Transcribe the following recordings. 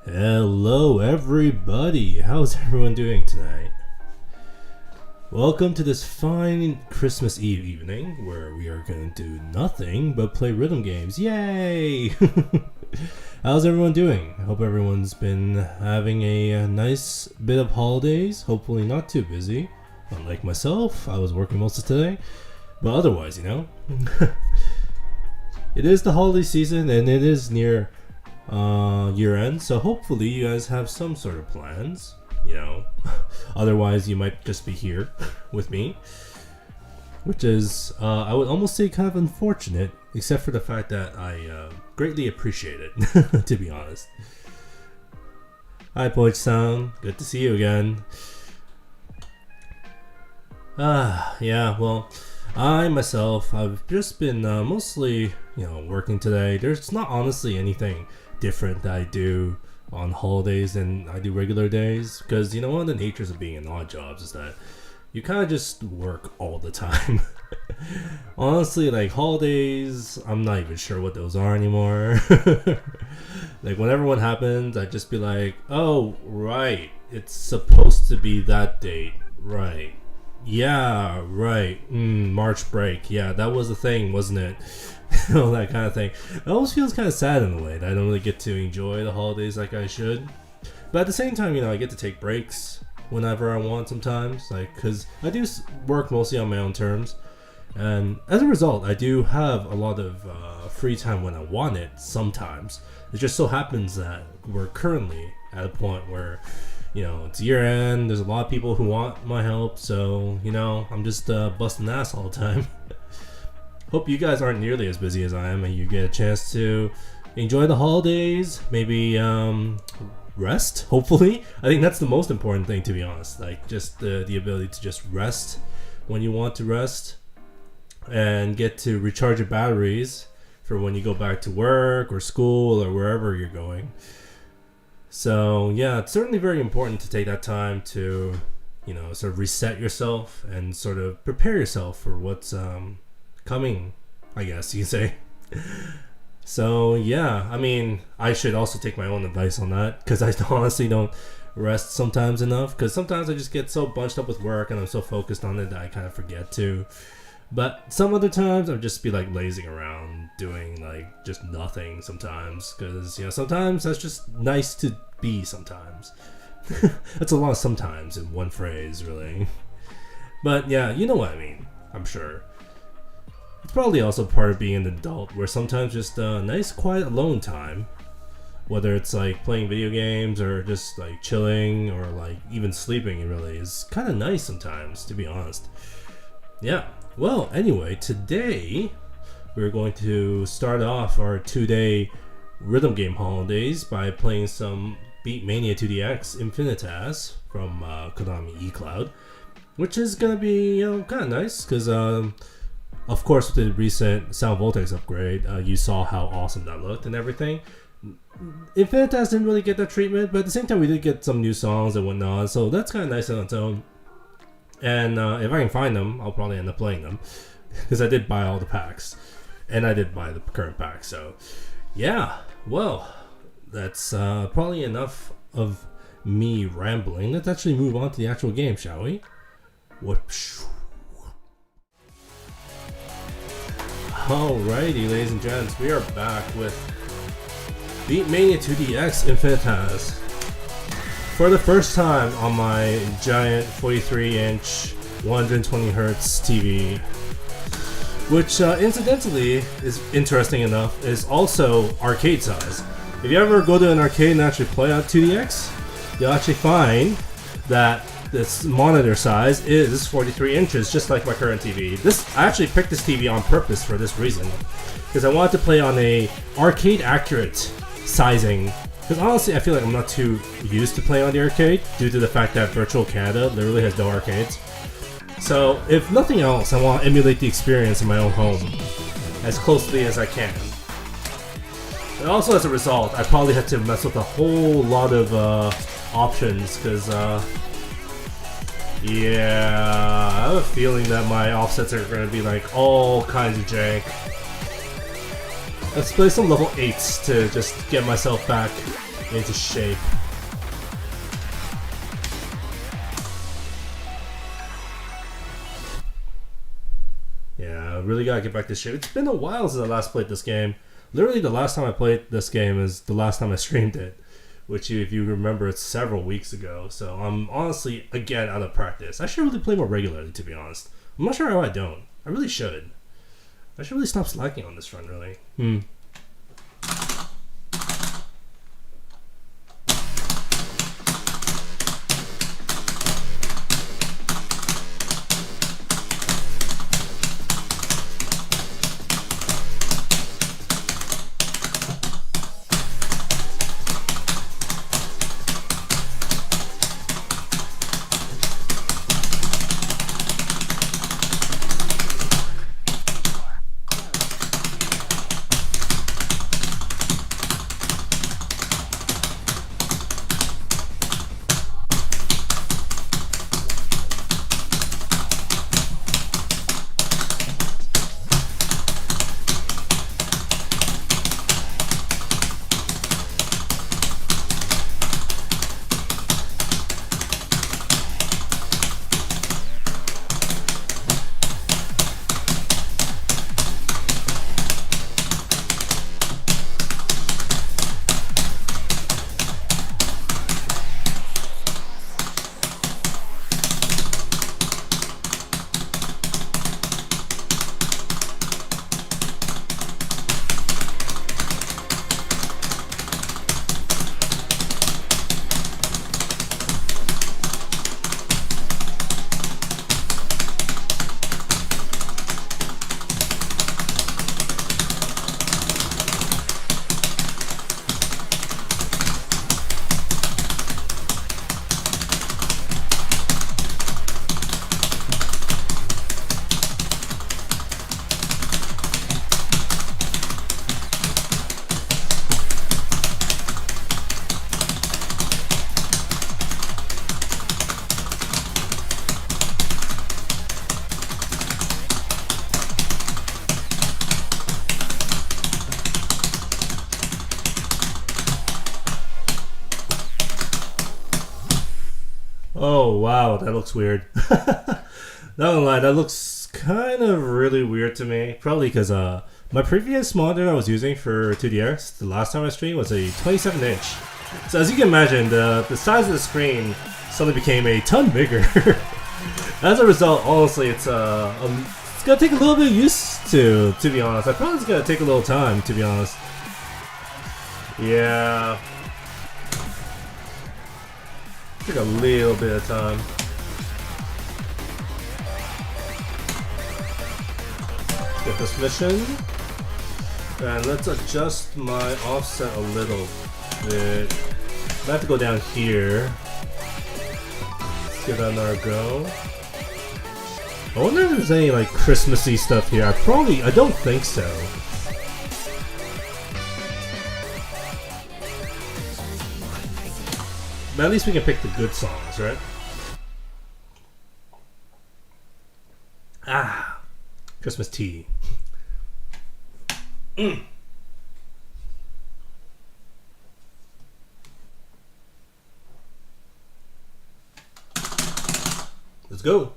Hello everybody, how's everyone doing tonight? Welcome to this fine Christmas Eve evening where we are going to do nothing but play rhythm games. Yay! How's everyone doing? I hope everyone's been having a nice bit of holidays, hopefully not too busy. Unlike myself, I was working most of today, but otherwise, you know. It is the holiday season and it is near year end, so hopefully you guys have some sort of plans, you know. Otherwise you might just be here with me, which is I would almost say kind of unfortunate, except for the fact that I greatly appreciate it. To be honest. Hi Poich-san, good to see you again. Yeah, well, I myself, I've just been mostly, you know, working today. There's not honestly anything different that I do on holidays than I do regular days, because you know, one of the natures of being in odd jobs is that you kind of just work all the time. Honestly, like holidays, I'm not even sure what those are anymore. Like whenever one happens, I'd just be like, oh right, it's supposed to be that date, right? Yeah, right. March break. Yeah, that was the thing, wasn't it? You know, that kind of thing. It always feels kind of sad in a way that I don't really get to enjoy the holidays like I should. But at the same time, you know, I get to take breaks whenever I want sometimes. Like, because I do work mostly on my own terms. And as a result, I do have a lot of free time when I want it sometimes. It just so happens that we're currently at a point where, you know, it's year end, there's a lot of people who want my help, so, you know, I'm just busting ass all the time. Hope you guys aren't nearly as busy as I am and you get a chance to enjoy the holidays, maybe rest, hopefully. I think that's the most important thing, to be honest. Like, just the ability to just rest when you want to rest and get to recharge your batteries for when you go back to work or school or wherever you're going. So yeah, it's certainly very important to take that time to, you know, sort of reset yourself and sort of prepare yourself for what's coming, I guess you can say. So yeah, I mean, I should also take my own advice on that, because I honestly don't rest sometimes enough, because sometimes I just get so bunched up with work and I'm so focused on it that I kind of forget to. But some other times I'll just be like lazing around doing like just nothing sometimes, because, you know, sometimes that's just nice to be sometimes. That's a lot of sometimes in one phrase, really. But yeah, you know what I mean, I'm sure. It's probably also part of being an adult, where sometimes just a nice quiet alone time, whether it's like playing video games or just like chilling or like even sleeping, really is kind of nice sometimes, to be honest. Yeah. Well, anyway, today we're going to start off our 2-day rhythm game holidays by playing some Beatmania 2DX Infinitas from Konami eCloud, which is going to be, you know, kind of nice, because of course with the recent Sound Voltex upgrade, you saw how awesome that looked and everything. Infinitas didn't really get that treatment, but at the same time we did get some new songs and whatnot, so that's kind of nice on its own. And if I can find them, I'll probably end up playing them, because I did buy all the packs, and I did buy the current pack. So yeah, well, that's probably enough of me rambling. Let's actually move on to the actual game, shall we? Whoosh. Alrighty, ladies and gents, we are back with Beatmania 2DX Infinitas. For the first time on my giant 43-inch 120Hz TV, which incidentally is interesting enough, is also arcade size. If you ever go to an arcade and actually play on 2DX, you'll actually find that this monitor size is 43 inches, just like my current TV. I actually picked this TV on purpose for this reason, because I wanted to play on a arcade accurate sizing. Because honestly, I feel like I'm not too used to playing on the arcade due to the fact that Virtual Canada literally has no arcades. So, if nothing else, I want to emulate the experience in my own home as closely as I can. And also, as a result, I probably had to mess with a whole lot of options, because, yeah, I have a feeling that my offsets are going to be like all kinds of jank. Let's play some level 8s to just get myself back into shape. Yeah, I really gotta get back to shape. It's been a while since I last played this game. Literally, the last time I played this game is the last time I streamed it, which, if you remember, it's several weeks ago. So I'm honestly, again, out of practice. I should really play more regularly, to be honest. I'm not sure how I don't. I really should. I should really stop slacking on this run, really. Oh, wow, that looks weird. Not gonna lie, that looks kind of really weird to me. Probably because my previous monitor I was using for 2DX, the last time I streamed, was a 27-inch. So as you can imagine, the size of the screen suddenly became a ton bigger. As a result, honestly, it's gonna take a little bit of use to be honest. I probably it's gonna take a little time, to be honest. Yeah. Took a little bit of time. Get this mission. And let's adjust my offset a little bit. I have to go down here. Let's give that another go. I wonder if there's any like Christmassy stuff here. I don't think so. But at least we can pick the good songs, right? Ah, Christmas tea. Let's go.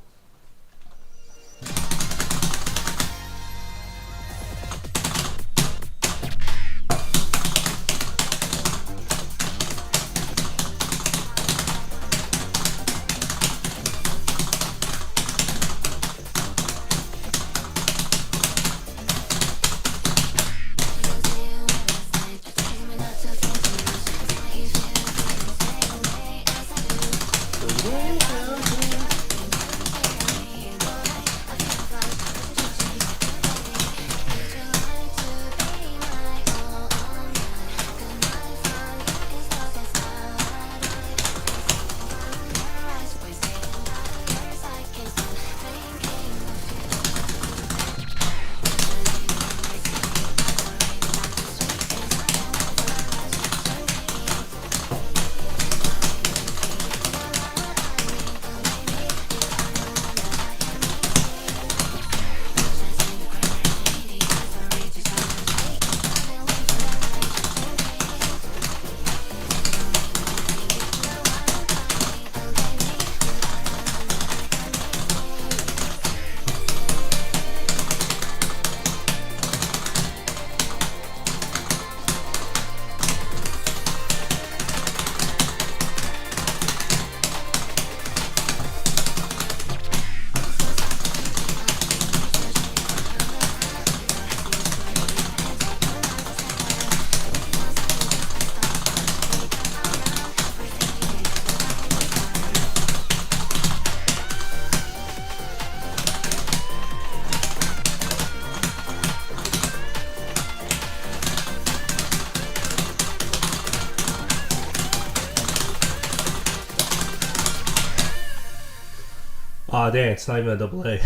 Ah, dang, it's not even a double A.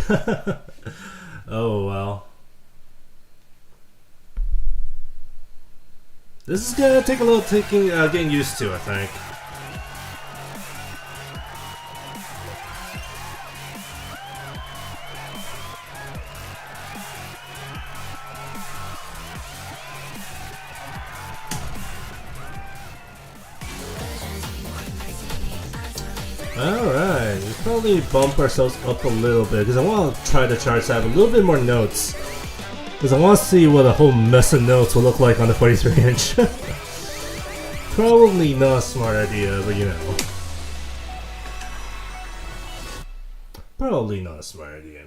Oh, well. This is gonna take a little getting used to, I think. Alright, we probably bump ourselves up a little bit because I want to try the charts to have a little bit more notes. Because I want to see what a whole mess of notes will look like on the 43-inch. Probably not a smart idea, but you know. Probably not a smart idea.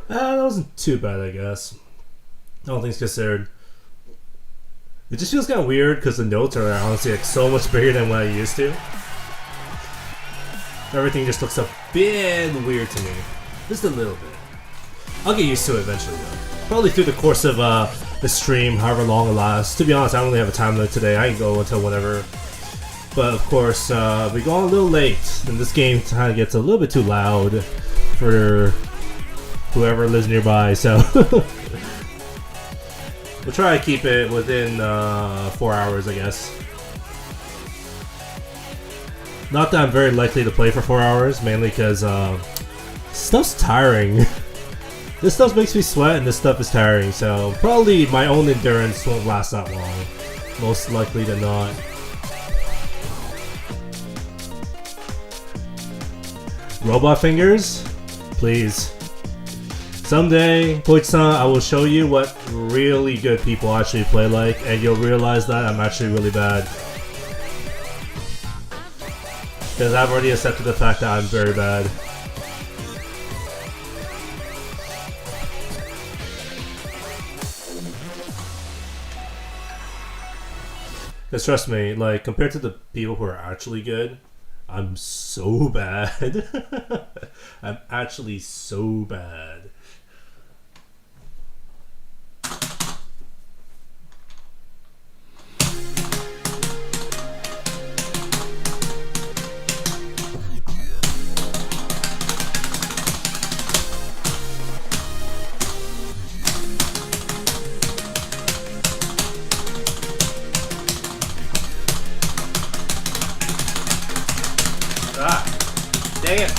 That wasn't too bad, I guess. All things considered. It just feels kind of weird because the notes are honestly like so much bigger than what I used to. Everything just looks a bit weird to me. Just a little bit. I'll get used to it eventually though. Probably through the course of the stream, however long it lasts. To be honest, I don't really have a time limit today. I can go until whenever. But of course, we go on a little late, and this game kind of gets a little bit too loud for whoever lives nearby, so we'll try to keep it within 4 hours, I guess. Not that I'm very likely to play for 4 hours, mainly because stuff's tiring. This stuff makes me sweat, and this stuff is tiring, so probably my own endurance won't last that long. Most likely to not. Robot fingers? Please. Someday, Poichi-san, I will show you what really good people actually play like, and you'll realize that I'm actually really bad. Because I've already accepted the fact that I'm very bad. Because trust me, like, compared to the people who are actually good, I'm so bad. I'm actually so bad. Dang it.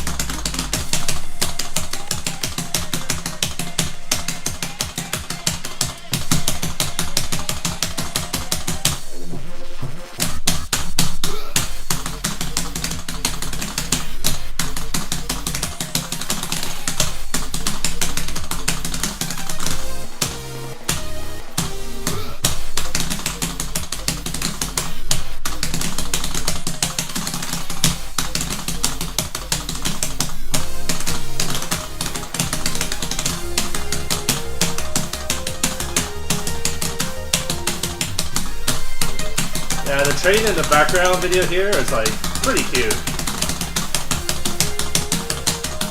And the train in the background video here is like pretty cute.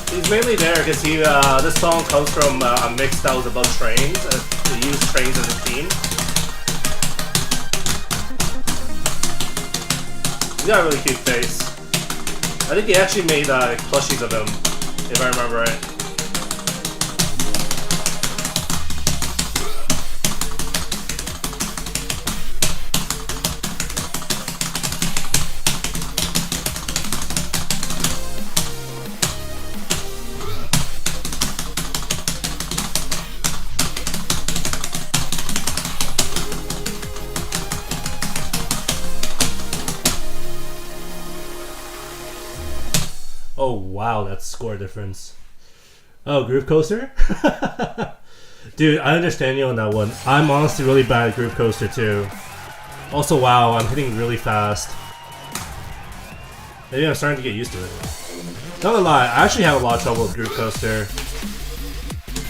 He's mainly there because this song comes from a mix that was about trains. They used trains as a theme. He's got a really cute face. I think he actually made plushies of him, if I remember right. Oh wow, that's score difference. Oh, Groove Coaster? Dude, I understand you on that one. I'm honestly really bad at Groove Coaster too. Also, wow, I'm hitting really fast. Maybe I'm starting to get used to it. Not gonna lie, I actually have a lot of trouble with Groove Coaster.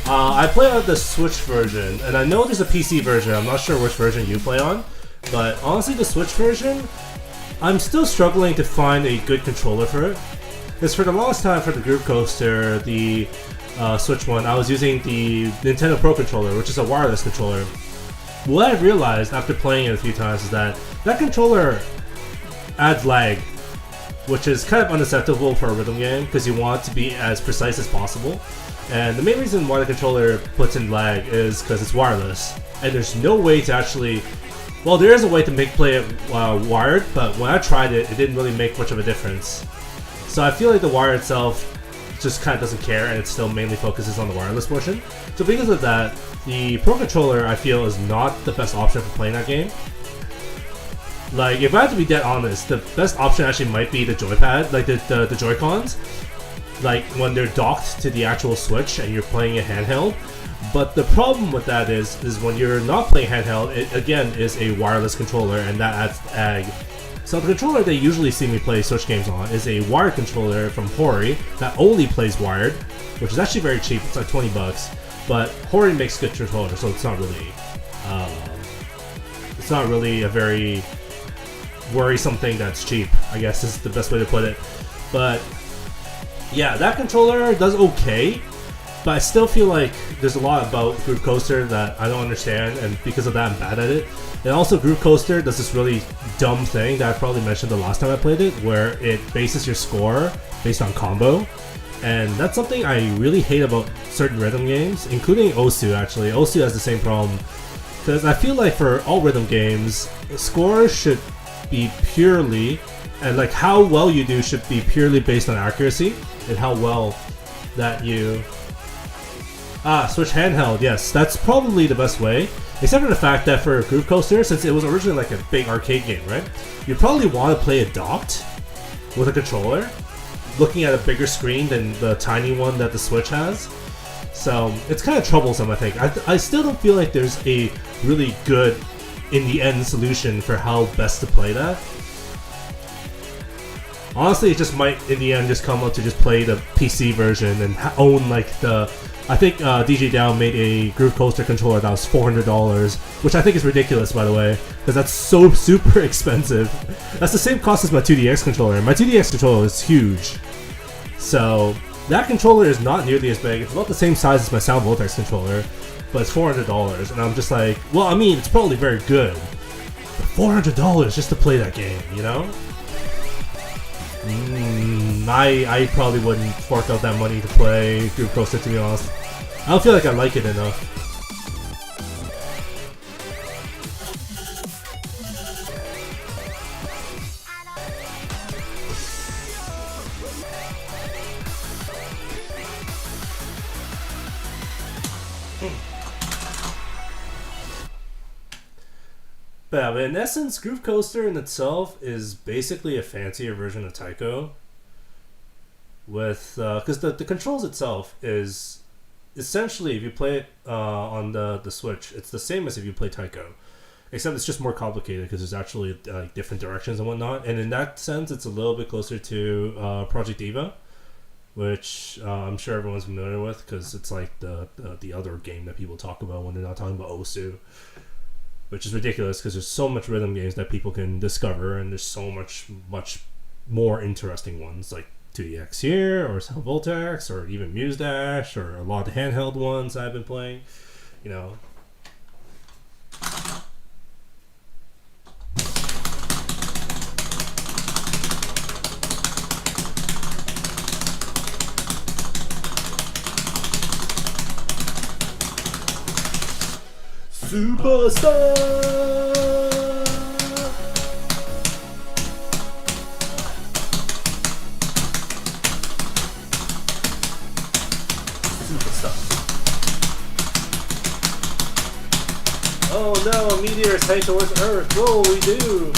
I play on the Switch version, and I know there's a PC version. I'm not sure which version you play on, but honestly, the Switch version, I'm still struggling to find a good controller for it. Because for the longest time for the Groove Coaster, the Switch one, I was using the Nintendo Pro Controller, which is a wireless controller. What I realized after playing it a few times is that that controller adds lag, which is kind of unacceptable for a rhythm game because you want it to be as precise as possible. And the main reason why the controller puts in lag is because it's wireless, and there's no way to actually... Well, there is a way to play it wired, but when I tried it, it didn't really make much of a difference. So I feel like the wire itself just kind of doesn't care, and it still mainly focuses on the wireless portion. So because of that, the Pro Controller I feel is not the best option for playing that game. Like, if I have to be dead honest, the best option actually might be the joypad, like the Joy-Cons. Like when they're docked to the actual Switch and you're playing it handheld. But the problem with that is when you're not playing handheld, it again is a wireless controller, and that adds lag. So the controller they usually see me play Switch games on is a wired controller from Hori that only plays wired, which is actually very cheap. It's like 20 bucks. But Hori makes good controllers, so it's not really a very worrisome thing that's cheap, I guess is the best way to put it. But yeah, that controller does okay, but I still feel like there's a lot about Groove Coaster that I don't understand, and because of that I'm bad at it. And also Groove Coaster does this really dumb thing that I probably mentioned the last time I played it, where it bases your score based on combo. And that's something I really hate about certain rhythm games, including Osu actually. Osu has the same problem, because I feel like for all rhythm games, scores should be purely, and like how well you do should be purely based on accuracy, and how well that you... Switch handheld, yes, that's probably the best way. Except for the fact that for Groove Coaster, since it was originally like a big arcade game, right? You probably want to play it docked with a controller, looking at a bigger screen than the tiny one that the Switch has. So it's kind of troublesome, I think. I still don't feel like there's a really good, in the end, solution for how best to play that. Honestly, it just might, in the end, just come up to just play the PC version and own like the... I think DJ Down made a Groove Coaster controller that was $400, which I think is ridiculous, by the way, because that's so super expensive. That's the same cost as my 2DX controller. My 2DX controller is huge. So that controller is not nearly as big. It's about the same size as my Sound Vortex controller, but it's $400. And I'm just like, well, I mean, it's probably very good, but $400 just to play that game, you know? I probably wouldn't fork out that money to play Groove Coaster, to be honest. I don't feel like I like it enough. But yeah, but in essence, Groove Coaster in itself is basically a fancier version of Taiko. With because the controls itself is essentially, if you play it on the Switch, it's the same as if you play Taiko, except it's just more complicated because there's actually different directions and whatnot. And in that sense, it's a little bit closer to Project Diva, which I'm sure everyone's familiar with because it's like the other game that people talk about when they're not talking about Osu. which is ridiculous because there's so much rhythm games that people can discover, and there's so much more interesting ones like 2DX here, or Voltax, or even Muse Dash, or a lot of the handheld ones I've been playing, you know. Superstar! Oh no, a meteor is heading towards Earth. What will we do?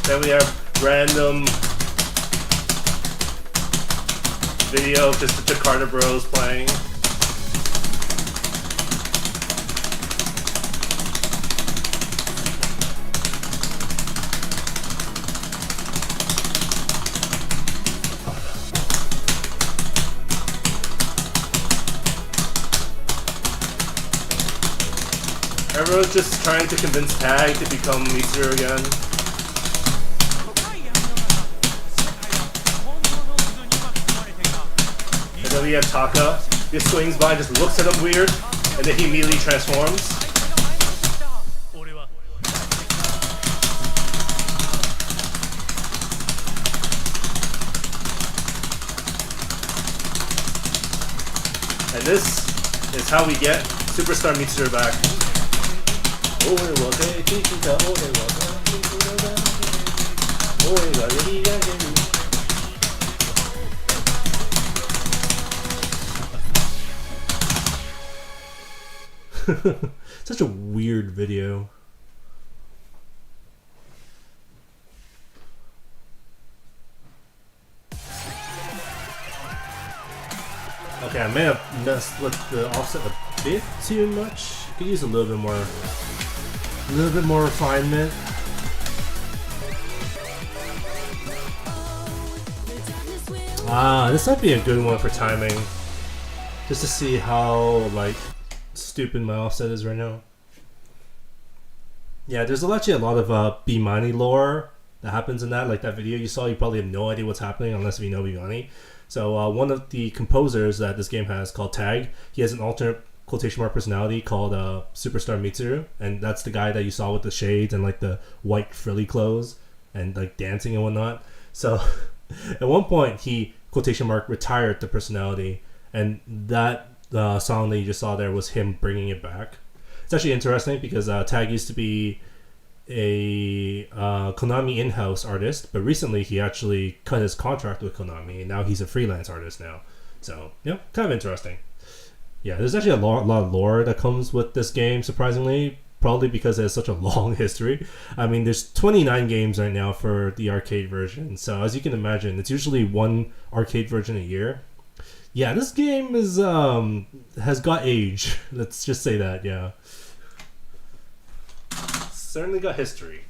Then we have random video of just the Jakarta Bros playing. Everyone's just trying to convince Tag to become Mitsuru again. And then we have Taka. He swings by, just looks at him weird, and then he immediately transforms. And this is how we get Superstar Mitsuru back. Such a weird video. Okay, I may have messed with the offset a bit too much. Could use a little bit more refinement. This might be a good one for timing. Just to see how like stupid my offset is right now. Yeah, there's actually a lot of Bimani lore that happens in that. Like that video you saw, you probably have no idea what's happening unless you know Bimani. So one of the composers that this game has, called Tag, he has an alternate quotation mark personality called Superstar Mitsuru, and that's the guy that you saw with the shades and like the white frilly clothes and like dancing and whatnot. So at one point he quotation mark retired the personality, and that song that you just saw there was him bringing it back. It's actually interesting because Tag used to be a Konami in-house artist, but recently he actually cut his contract with Konami, and now he's a freelance artist now. So yeah, kind of interesting. Yeah, there's actually a lot of lore that comes with this game, surprisingly, probably because it has such a long history. I mean, there's 29 games right now for the arcade version, so as you can imagine, it's usually one arcade version a year. Yeah, this game is has got age. Let's just say that, yeah. Certainly got history.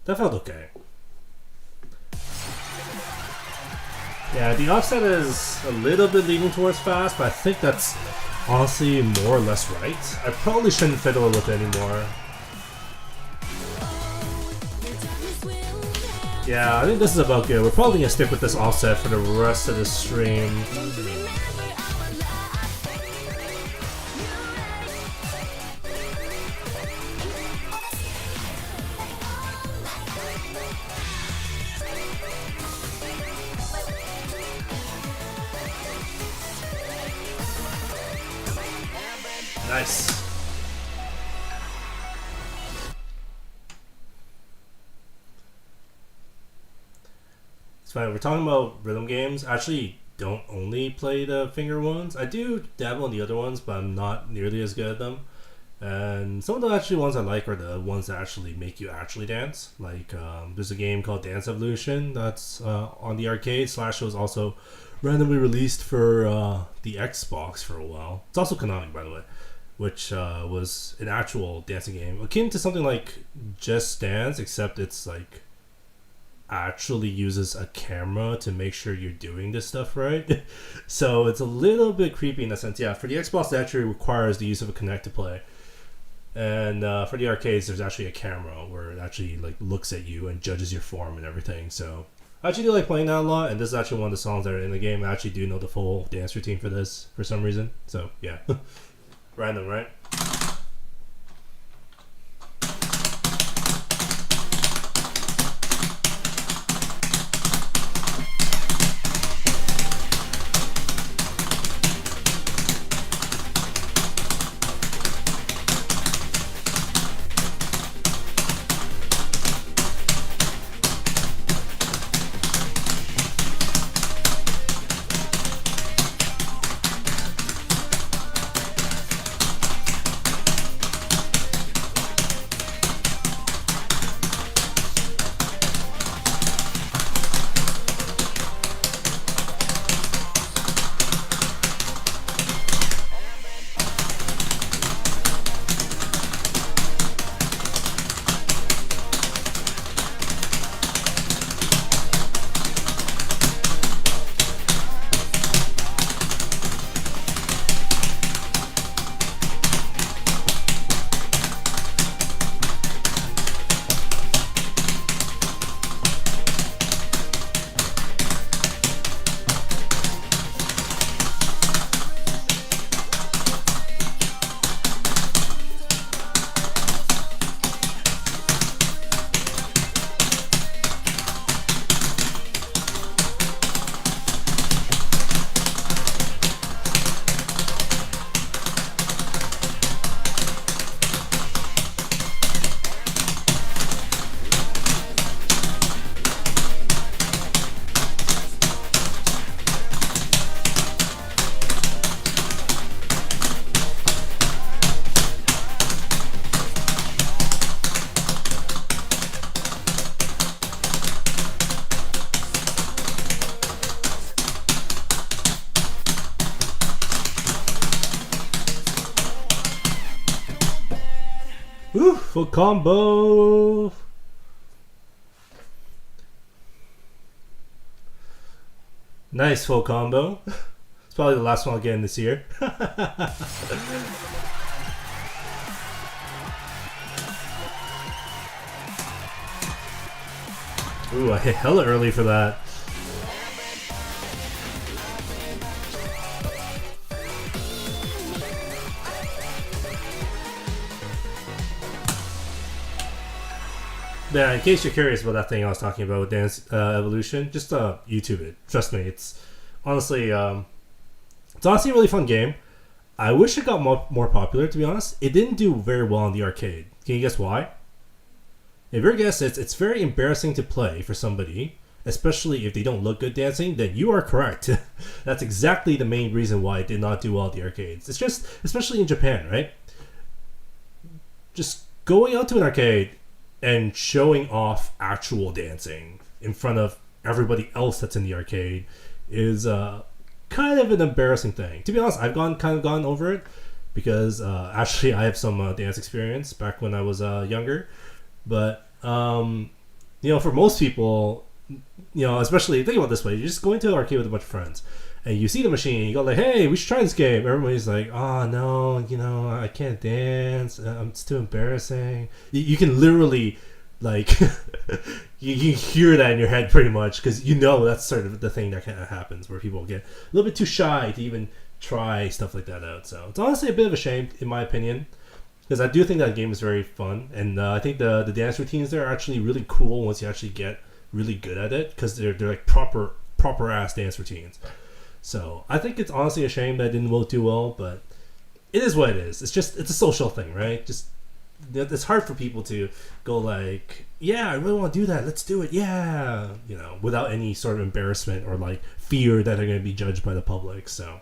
that felt okay. Yeah, the offset is a little bit leaning towards fast, but I think that's honestly more or less right. I probably shouldn't fiddle with it anymore. Yeah, I think this is about good. We're probably gonna stick with this offset for the rest of the stream. Nice. It's funny, we're talking about rhythm games. I actually don't only play the finger ones. I do dabble in the other ones, but I'm not nearly as good at them. And some of the actually ones I like are the ones that actually make you actually dance. Like there's a game called Dance Evolution that's on the arcade. Slash was also randomly released for the Xbox for a while. It's also canonic, by the way, which was an actual dancing game akin to something like Just Dance, except it's like actually uses a camera to make sure you're doing this stuff right. So it's a little bit creepy in that sense. Yeah, for the Xbox, it actually requires the use of a Kinect to play. And for the arcades, there's actually a camera where it actually like looks at you and judges your form and everything. So I actually do like playing that a lot, and this is actually one of the songs that are in the game. I actually do know the full dance routine for this for some reason. So yeah. Random, right? Ooh, full combo. Nice full combo. It's probably the last one I'll get in this year. Ooh, I hit hella early for that. Yeah, in case you're curious about that thing I was talking about with Dance Evolution, just YouTube it. Trust me, it's honestly a really fun game. I wish it got more popular, to be honest. It didn't do very well in the arcade. Can you guess why? If you're guessing, it's very embarrassing to play for somebody, especially if they don't look good dancing, then you are correct. That's exactly the main reason why it did not do well at the arcades. It's just, especially in Japan, right? Just going out to an arcade and showing off actual dancing in front of everybody else that's in the arcade is kind of an embarrassing thing. To be honest, I've gone over it because actually I have some dance experience back when I was younger. But for most people, especially think about it this way: you're just going to an arcade with a bunch of friends, and you see the machine, and you go like, "Hey, we should try this game." Everybody's like, "Oh no, I can't dance. It's too embarrassing." You can literally, like, you hear that in your head pretty much because that's sort of the thing that kind of happens where people get a little bit too shy to even try stuff like that out. So it's honestly a bit of a shame, in my opinion. Because I do think that game is very fun, and I think the dance routines there are actually really cool once you actually get really good at it, because they're like proper ass dance routines. So I think it's honestly a shame that it didn't work too well, but it is what it is. It's a social thing, right? Just it's hard for people to go like, yeah, I really want to do that. Let's do it, yeah, without any sort of embarrassment or like fear that they're going to be judged by the public. So.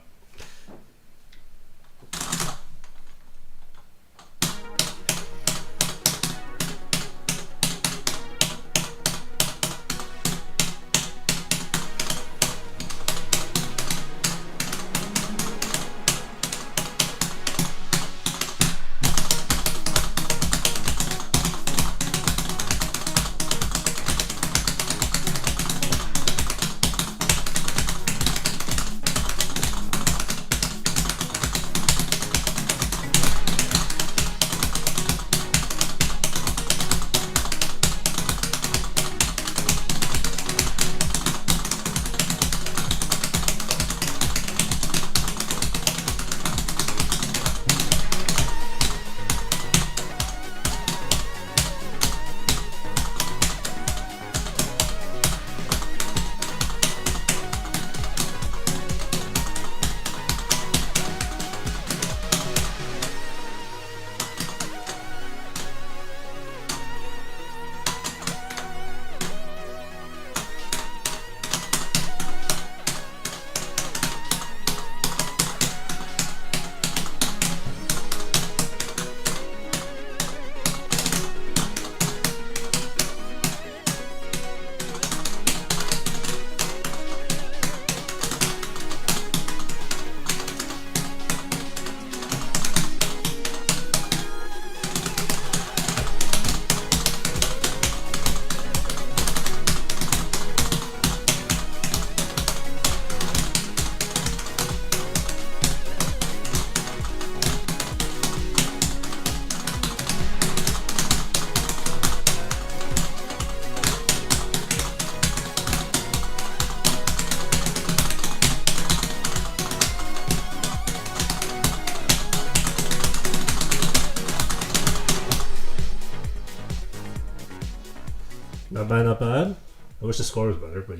Not bad, not bad. I wish the score was better, but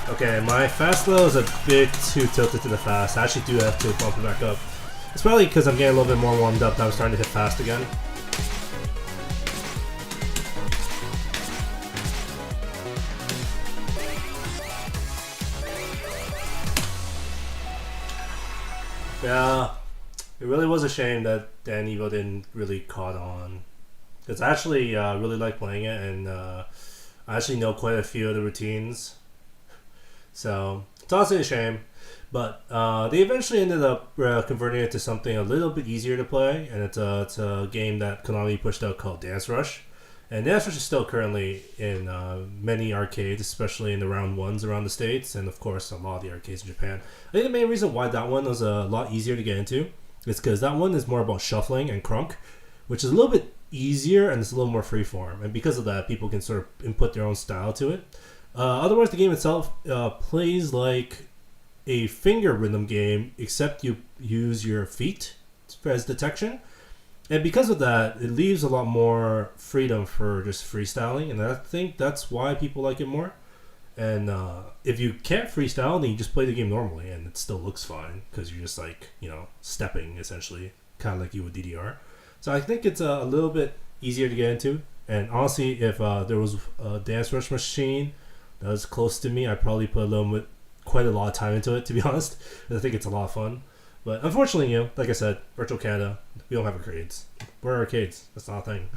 Okay, my fast low is a bit too tilted to the fast. I actually do have to bump it back up. It's probably because I'm getting a little bit more warmed up now. I'm starting to hit fast again. Yeah, it really was a shame that Dan Evo didn't really caught on. Because I actually really like playing it, and I actually know quite a few of the routines. So it's honestly a shame. But they eventually ended up converting it to something a little bit easier to play, and it's a game that Konami pushed out called Dance Rush. And Dance Rush is still currently in many arcades, especially in the round ones around the States, and of course a lot of the arcades in Japan. I think the main reason why that one was a lot easier to get into is because that one is more about shuffling and crunk, which is a little bit easier and it's a little more freeform. And because of that, people can sort of input their own style to it. Otherwise, the game itself plays like a finger rhythm game, except you use your feet as detection. And because of that, it leaves a lot more freedom for just freestyling, and I think that's why people like it more. And if you can't freestyle, then you just play the game normally, and it still looks fine, because you're just like, stepping, essentially, kind of like you would DDR. So I think it's a little bit easier to get into, and honestly, if there was a Dance Rush machine that was close to me, I'd probably put quite a lot of time into it, to be honest. I think it's a lot of fun. But unfortunately, like I said, Virtual Canada, we don't have arcades. We're arcades. That's not a thing.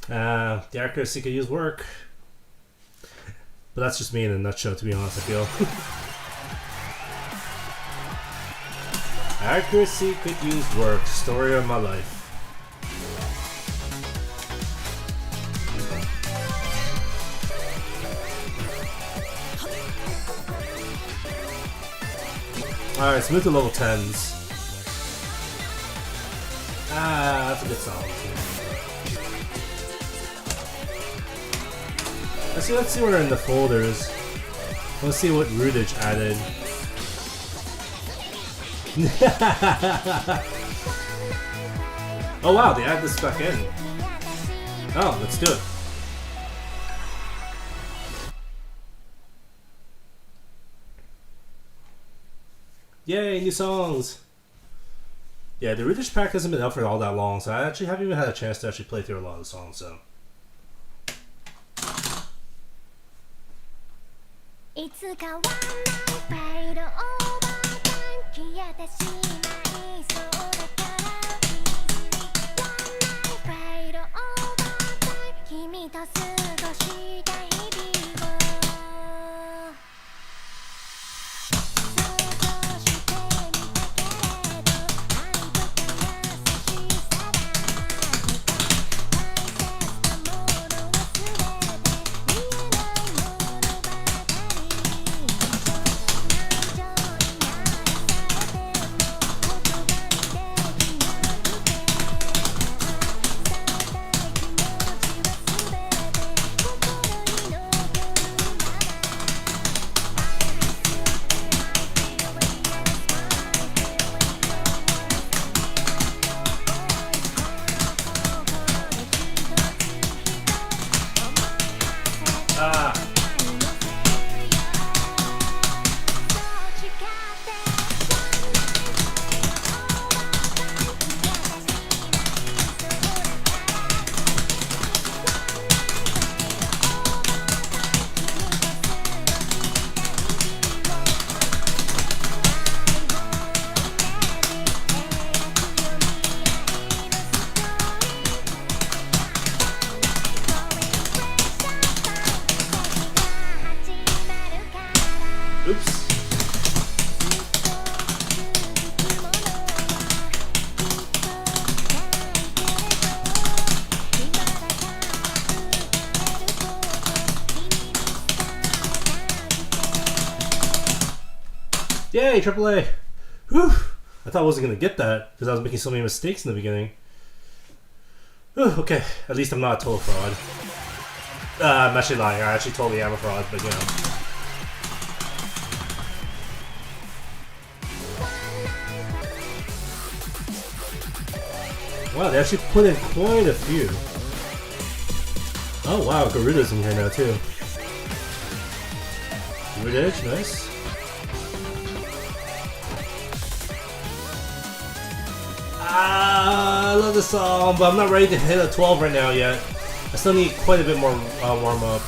The accuracy could use work. But that's just me in a nutshell, to be honest, I feel. Accuracy could use work. Story of my life. Alright, let's move to level 10s. That's a good song. Let's see what are in the folders. Let's see what Rootage added. Oh wow, they added this back in. Oh, let's do it. Yay, new songs! Yeah, the Rootage pack hasn't been out for all that long, so I actually haven't even had a chance to actually play through a lot of the songs, so. いつかワンナイフェイドオーバータイム消えてしまいそうだからイージーワンナイフェイドオーバータイム君と過ごした日々を想像してみたけれど愛とか優しさだけ大切なものは全て見えないものばかりYay, AAA! Whew! I thought I wasn't gonna get that because I was making so many mistakes in the beginning. Whew, okay, at least I'm not a total fraud. I'm actually lying. I actually totally am a fraud, but you know. Wow, they actually put in quite a few. Oh wow, Garuda's in here now too. Garuda, nice. I love this song, but I'm not ready to hit a 12 right now yet. I still need quite a bit more warm up.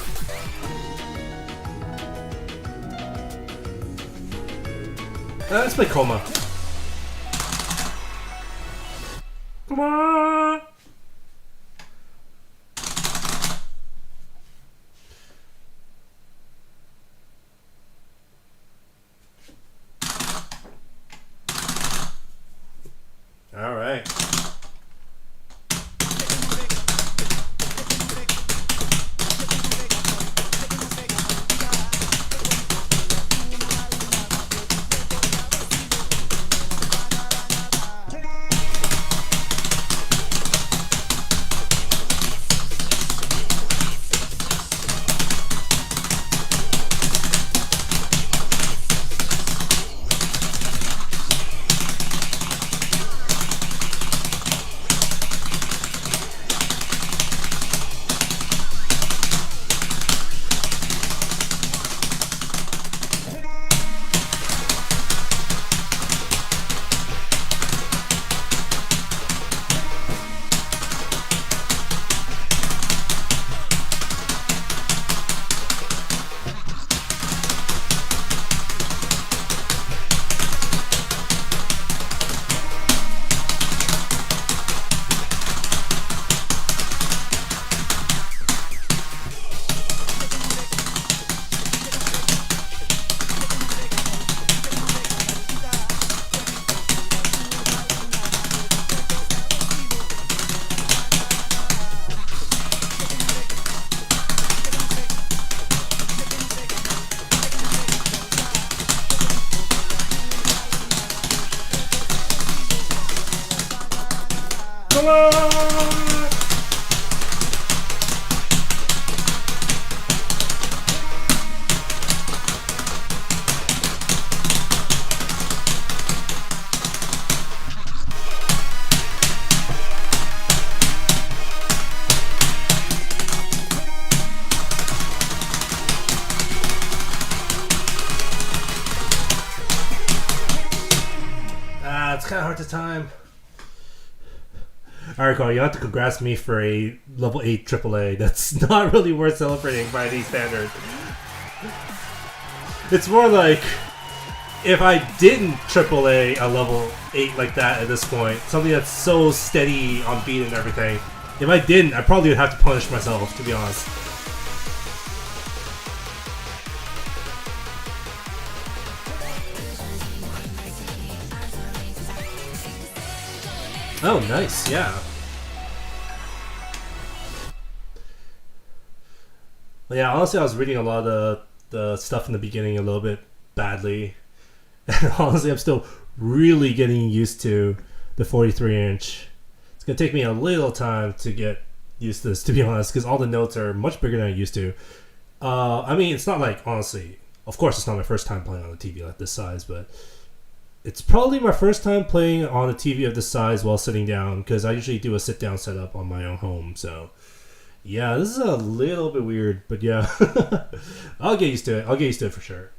Let's play Coma. Come on! All right. kind of hard to time. Alright, Carl, you have to congrats me for a level 8 AAA. That's not really worth celebrating by any standard. It's more like if I didn't AAA a level 8 like that at this point, something that's so steady on beat and everything. If I didn't, I probably would have to punish myself, to be honest. Oh, nice, yeah. Yeah, honestly, I was reading a lot of the stuff in the beginning a little bit badly. And honestly, I'm still really getting used to the 43-inch. It's going to take me a little time to get used to this, to be honest, because all the notes are much bigger than I used to. I mean, it's not like, honestly, of course, it's not my first time playing on a TV like this size, but it's probably my first time playing on a TV of this size while sitting down, because I usually do a sit-down setup on my own home, so yeah, this is a little bit weird, but yeah. I'll get used to it. I'll get used to it for sure.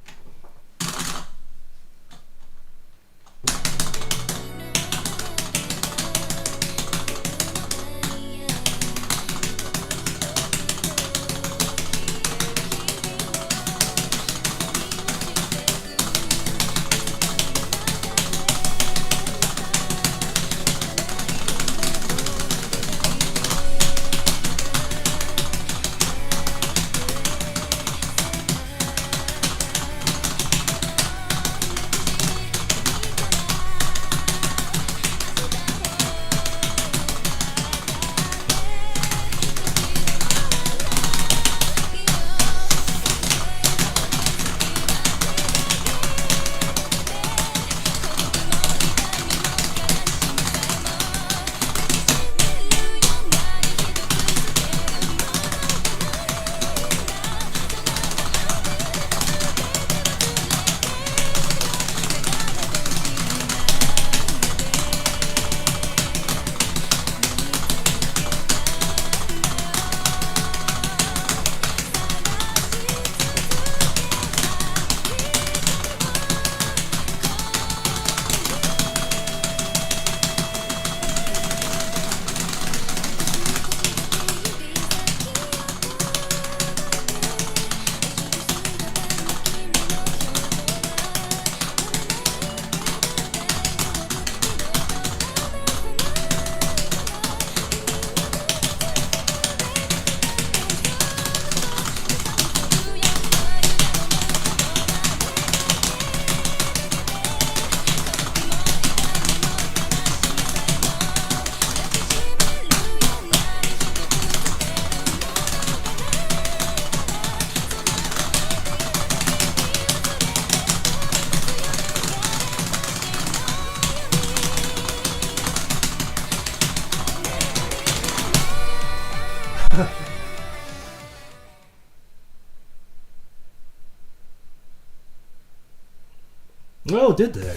Oh, did they?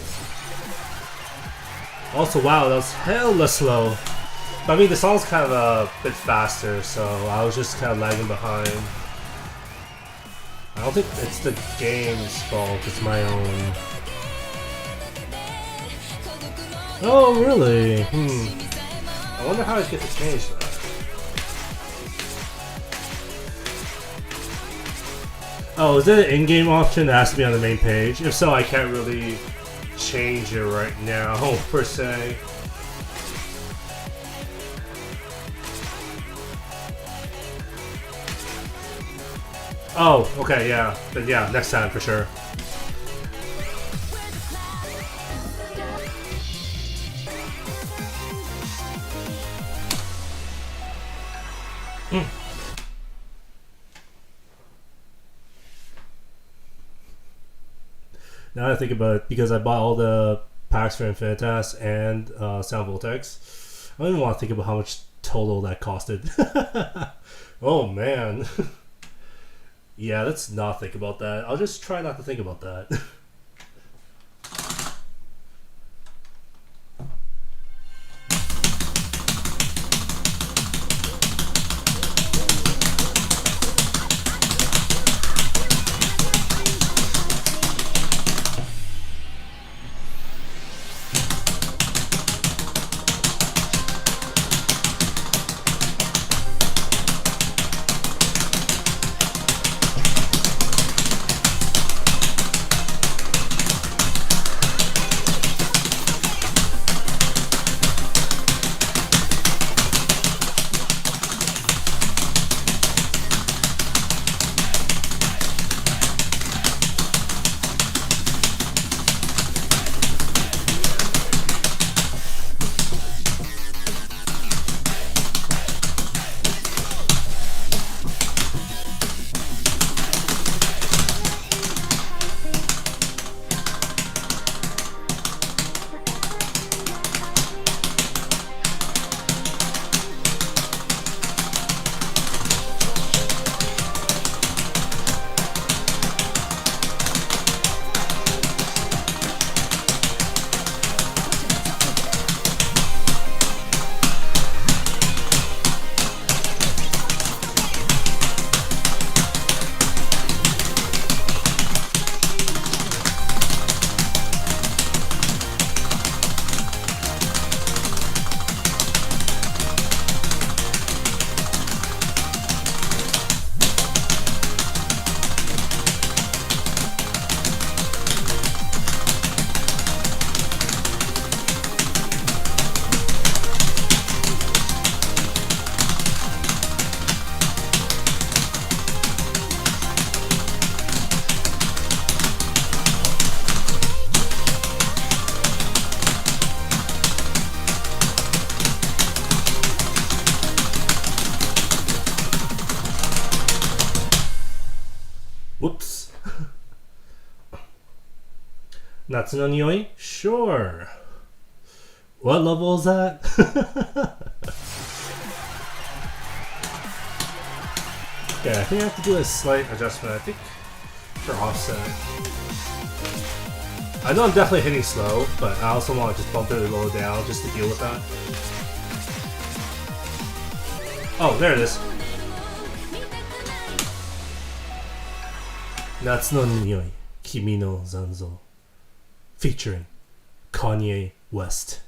Also, wow, that was hella slow. But, I mean, the song's kind of a bit faster, so I was just kind of lagging behind. I don't think it's the game's fault, it's my own. Oh, really? I wonder how I get to change that. Oh, is it an in-game option that has to be on the main page? If so, I can't really change it right now, per se. Oh, okay, yeah. Then yeah, next time for sure. Now that I think about it, because I bought all the packs for Infinitas and Sound Vortex, I don't even want to think about how much total that costed. Oh man. Yeah, let's not think about that. I'll just try not to think about that. Whoops. 夏の匂い? Sure. What level is that? Yeah, I think I have to do a slight adjustment, I think, for offset. I know I'm definitely hitting slow, but I also want to just bump it a little down just to deal with that. Oh, there it is. 夏の匂い、君の残像 featuring Kanye West.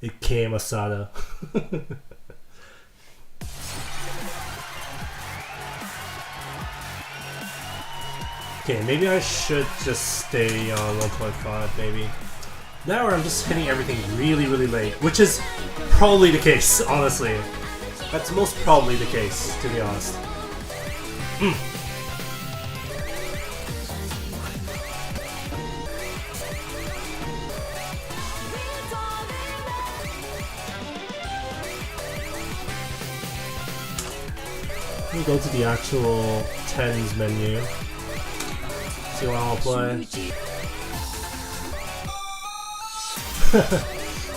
Ike Masada. Okay, maybe I should just stay on 1.5 maybe. Now I'm just hitting everything really late, which is probably the case, honestly. That's most probably the case, to be honest. Let me go to the actual tens menu. See what I'll play.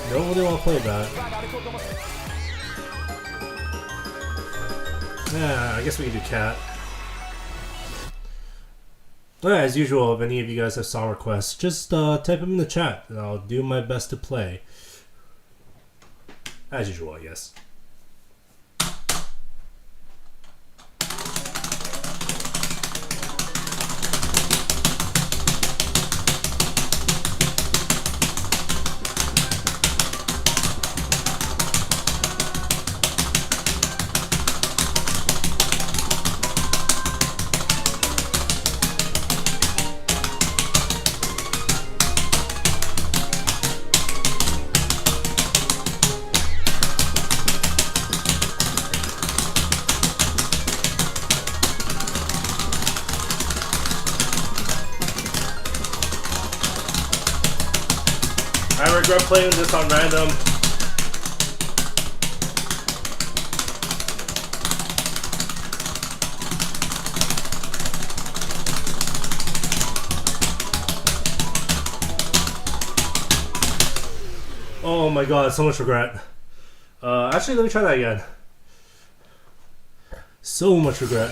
Don't really want to play that. Yeah, I guess we can do cat. Alright, as usual, if any of you guys have song requests, just type them in the chat and I'll do my best to play. As usual, I guess. I regret playing this on random. Oh my god, so much regret. Actually, let me try that again. So much regret.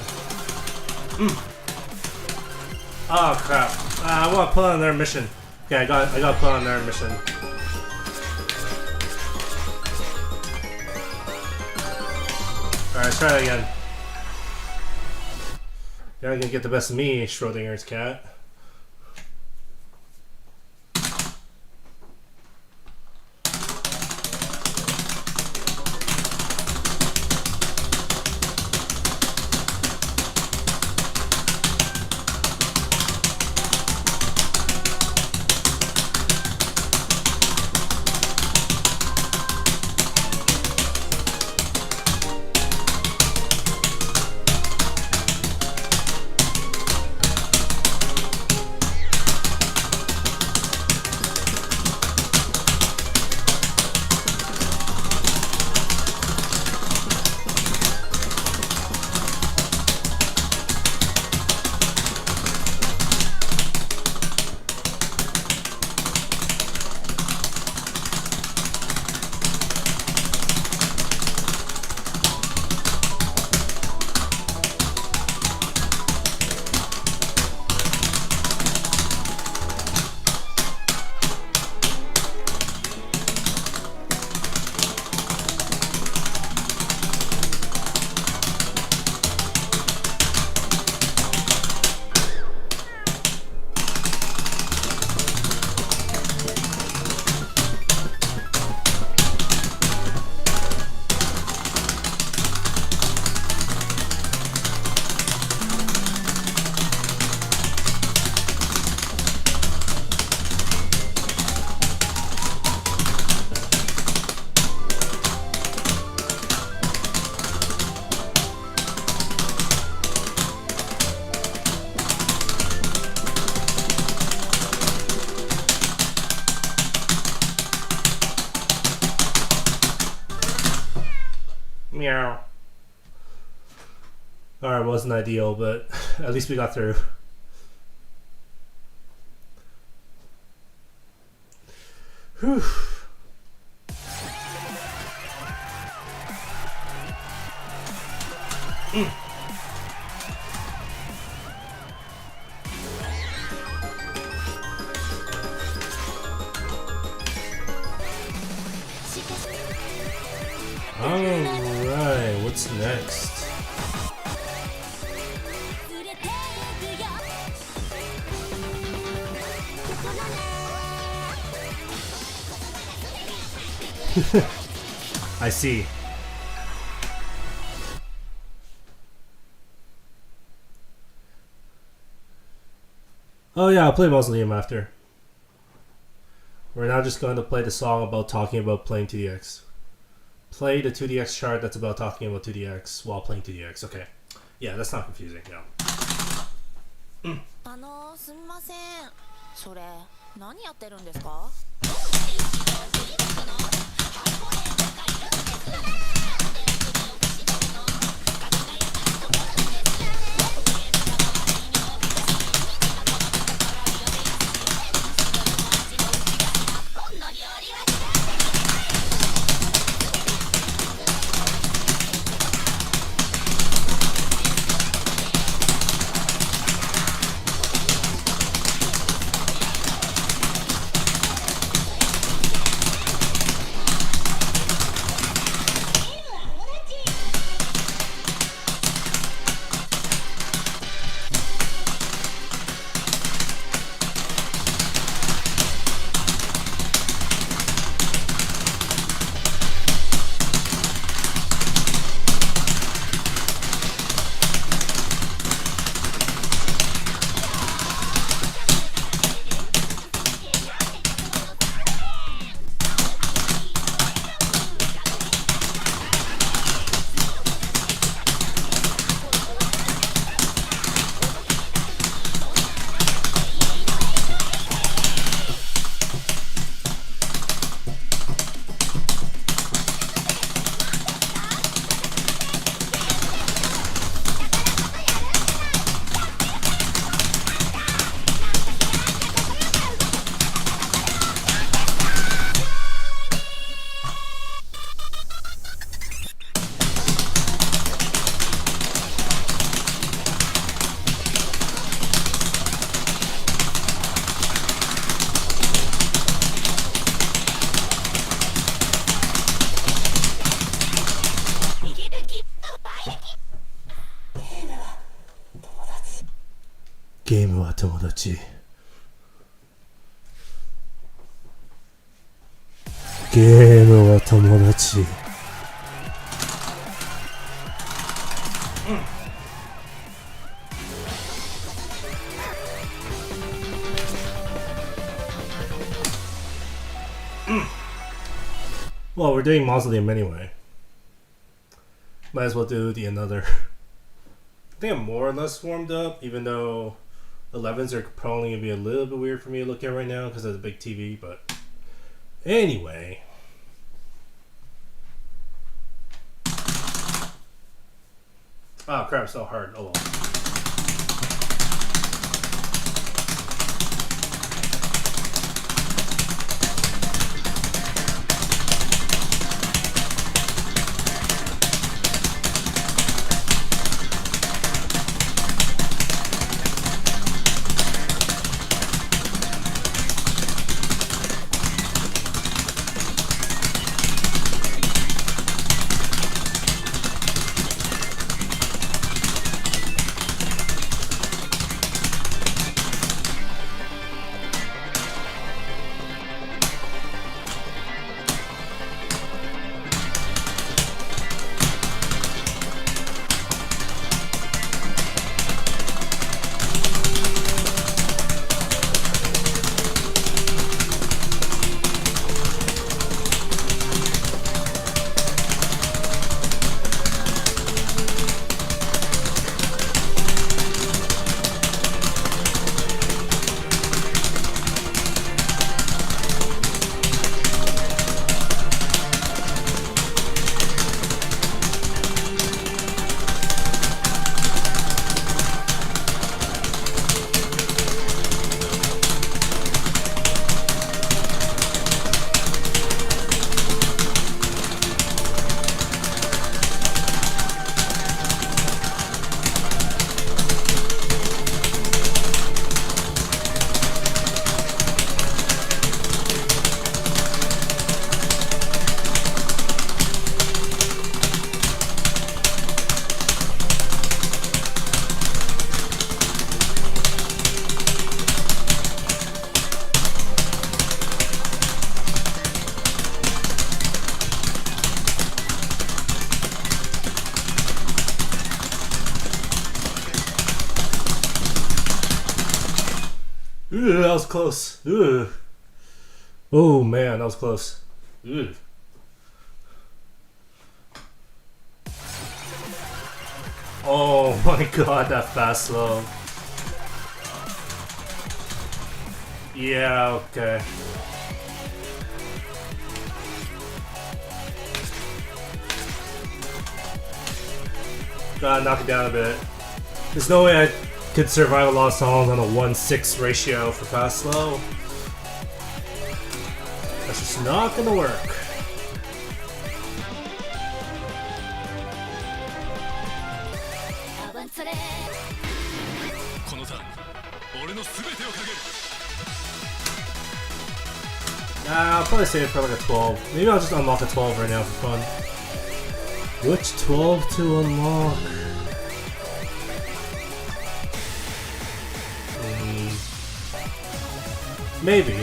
Oh crap. I want to put on their mission. Okay, I got to put on their mission. Alright, let's try that again. You're not gonna get the best of me, Schrodinger's cat. Meow. Alright, wasn't ideal, but at least we got through. Whew. Alright, what's next? I see. Oh yeah, I'll play Mausoleum after. We're now just going to play the song about talking about playing 2DX. Play the 2DX chart that's about talking about 2DX while playing 2DX. Okay. Yeah, that's not confusing. No. すみません。それ何やってるんですか？は友達。ゲームは友達。Well, we're doing mausoleum anyway. Might as well do the another. I think I'm more or less warmed up, even though 11s are probably going to be a little bit weird for me to look at right now because of the big TV, but anyway. Oh crap, it's so hard. Oh well. Ooh, that was close. Ooh. Oh man, that was close. Ooh. Oh my god, that fast slow. Yeah, okay. Gotta knock it down a bit. There's no way I could survive a lot of songs on a 1-6 ratio for fast slow. That's just not gonna work. Nah, I'll probably save it for like a 12. Maybe I'll just unlock a 12 right now for fun. Which 12 to unlock? Maybe.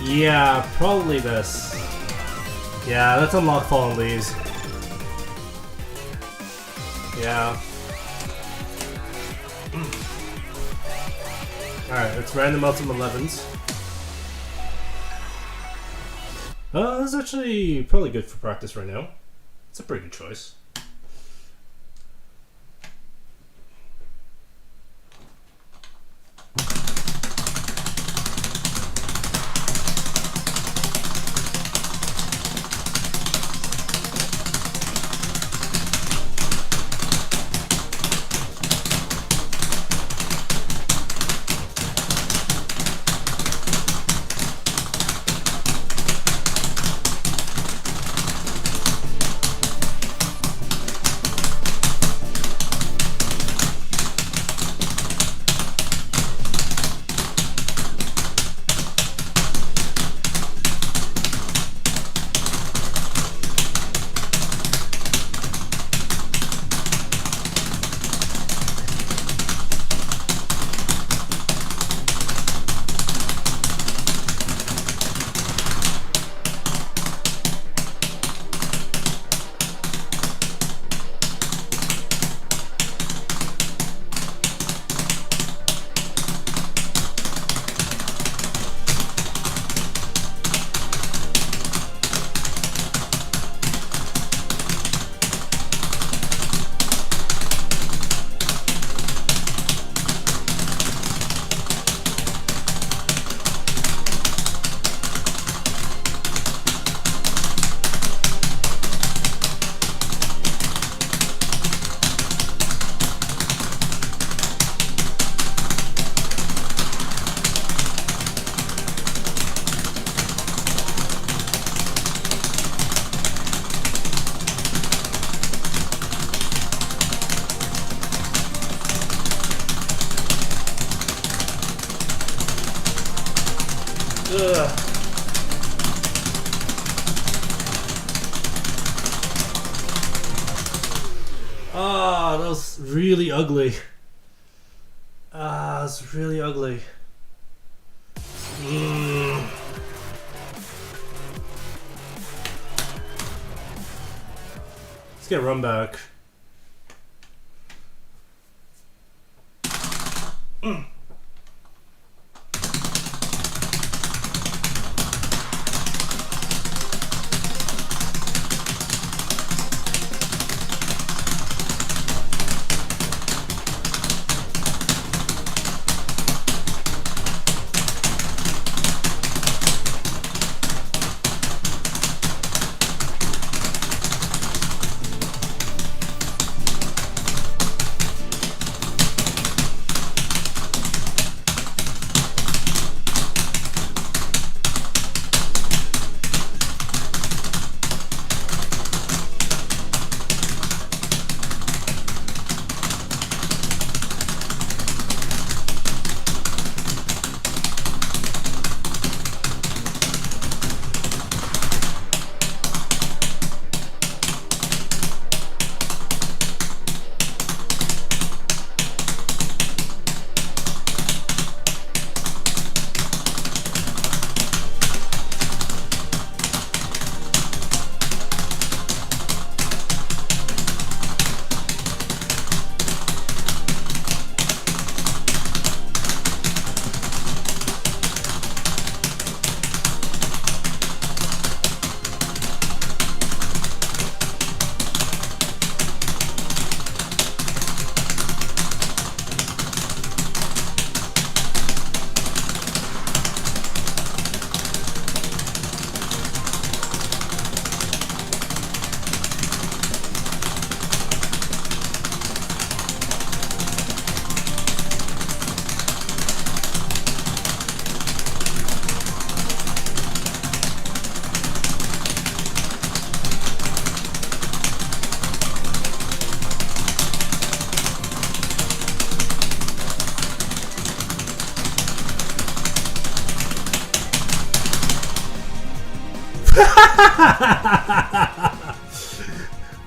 Yeah, probably this. Yeah, let's unlock Fallen Leaves. Yeah. Alright, let's random out some 11s. This is actually probably good for practice right now. It's a pretty good choice. Ugh. Ah, that was really ugly. Ah, it's really ugly. Let's get run back.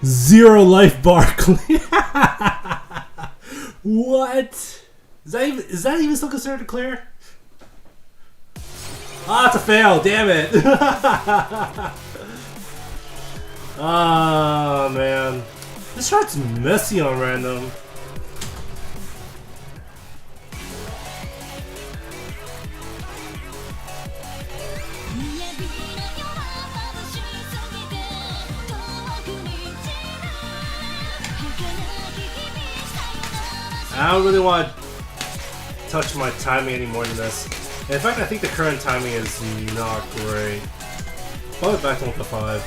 Zero life bar clear. What? Is that even still considered a clear? Ah, it's a fail. Damn it. Ah, man. This shot's messy on random. I don't really want to touch my timing any more than this. In fact, I think the current timing is not great. Probably back to 1.5.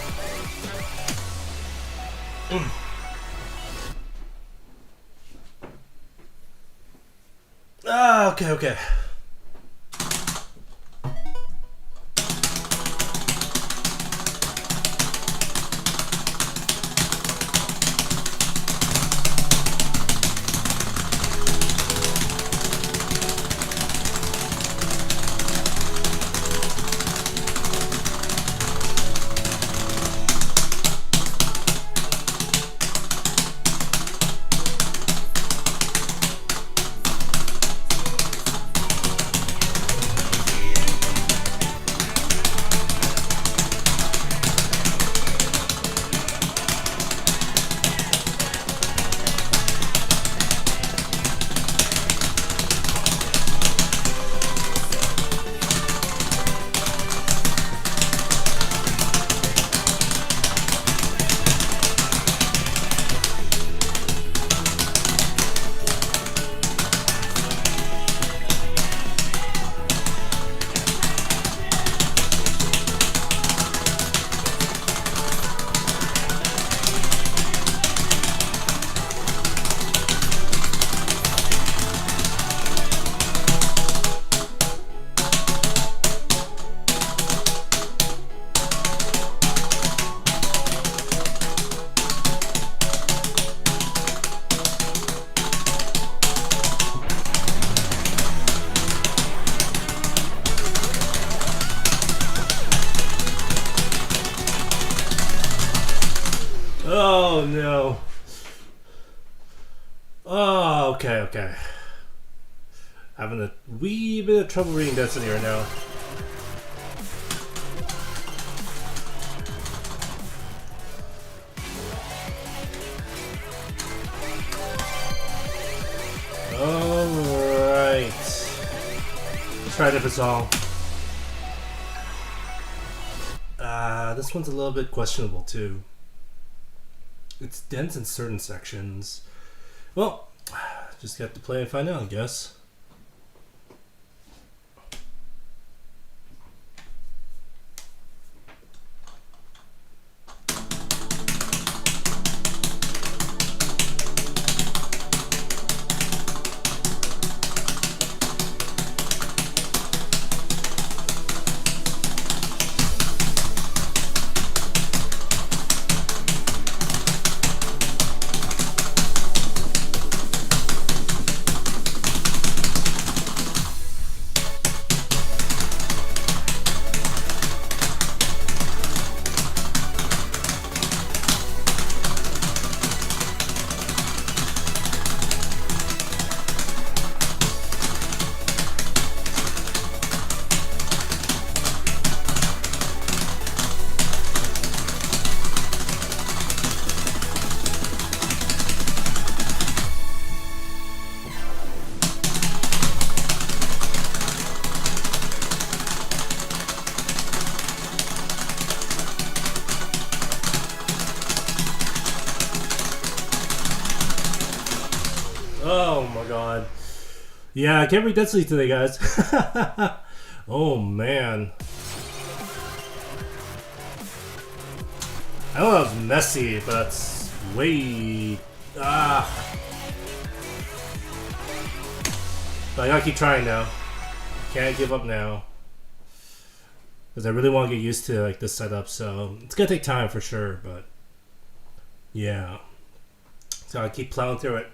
Ah, okay. Oh no. Oh, okay. Having a wee bit of trouble reading density right now. Alright. Let's try a different song. This one's a little bit questionable too. It's dense in certain sections. Well, just got to play and find out, I guess. Oh my god. Yeah, I can't read density today, guys. Oh man. I know that was messy, but that's way... But I gotta keep trying now. Can't give up now. Because I really want to get used to like this setup, so it's gonna take time for sure, but... Yeah. So I keep plowing through it.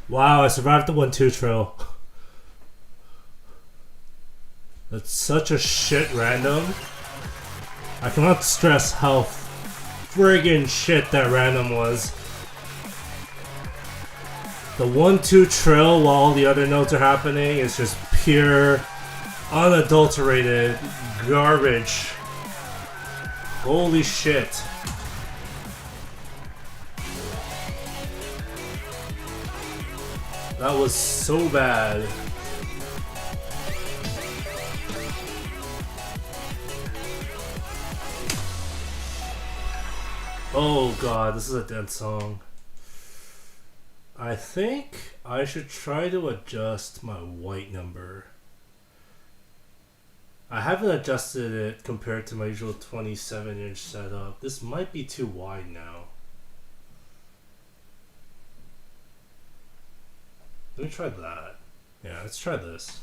Wow, I survived the 1-2 trail. That's such a shit random. I cannot stress how friggin' shit that random was. The 1-2 trill while all the other notes are happening is just pure, unadulterated garbage. Holy shit. That was so bad. Oh god, this is a dense song. I think I should try to adjust my white number. I haven't adjusted it compared to my usual 27-inch setup. This might be too wide now. Let me try that. Yeah, let's try this.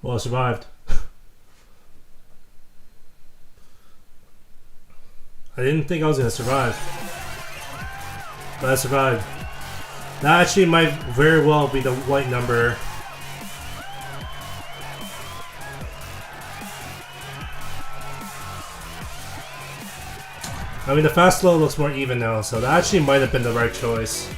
Well, I survived. I didn't think I was gonna survive, but I survived. That actually might very well be the white number. I mean, the fast slow looks more even now, so that actually might have been the right choice.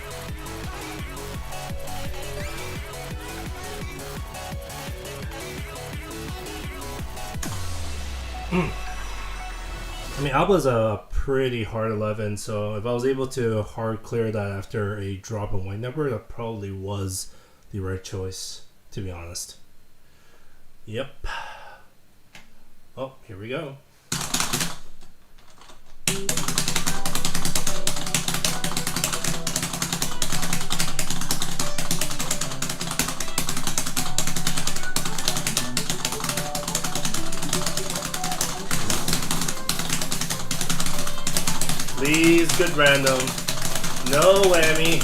I mean, Alba's a pretty hard 11, so if I was able to hard clear that after a drop in white number, that probably was the right choice, to be honest. Yep. Oh, here we go. Please, good random. No whammy.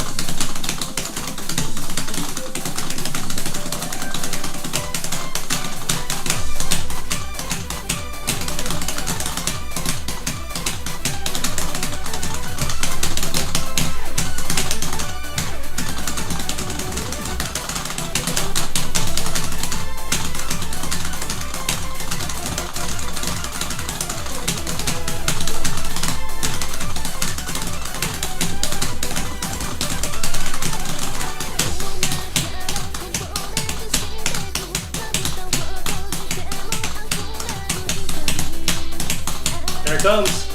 There it comes.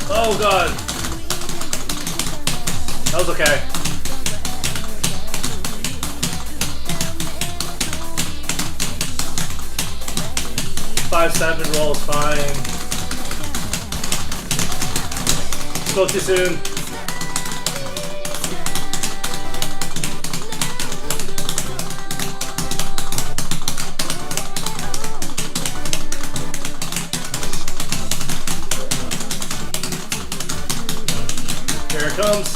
Oh god. That was okay. Five, 7 rolls, fine. Spoke too soon. Here it comes.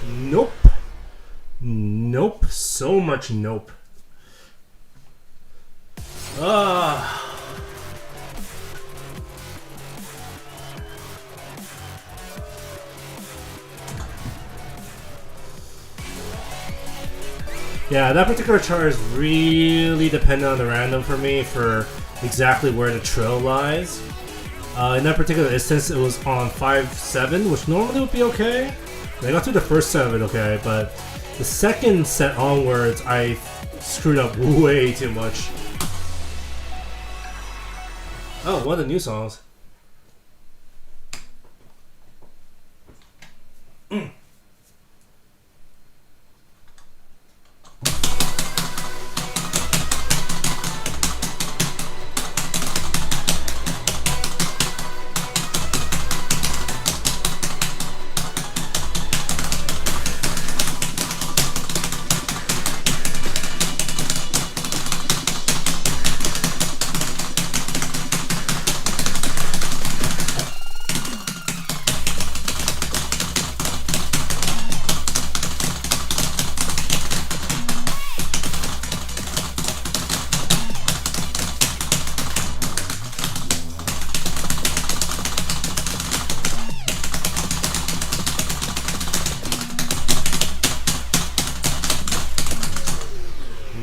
Nope. Nope. So much nope. Yeah, that particular chart is really dependent on the random for me for exactly where the trill lies. In that particular instance, it was on 5-7, which normally would be okay. I got through the first set of it okay, but the second set onwards, I screwed up way too much. Oh, one of the new songs.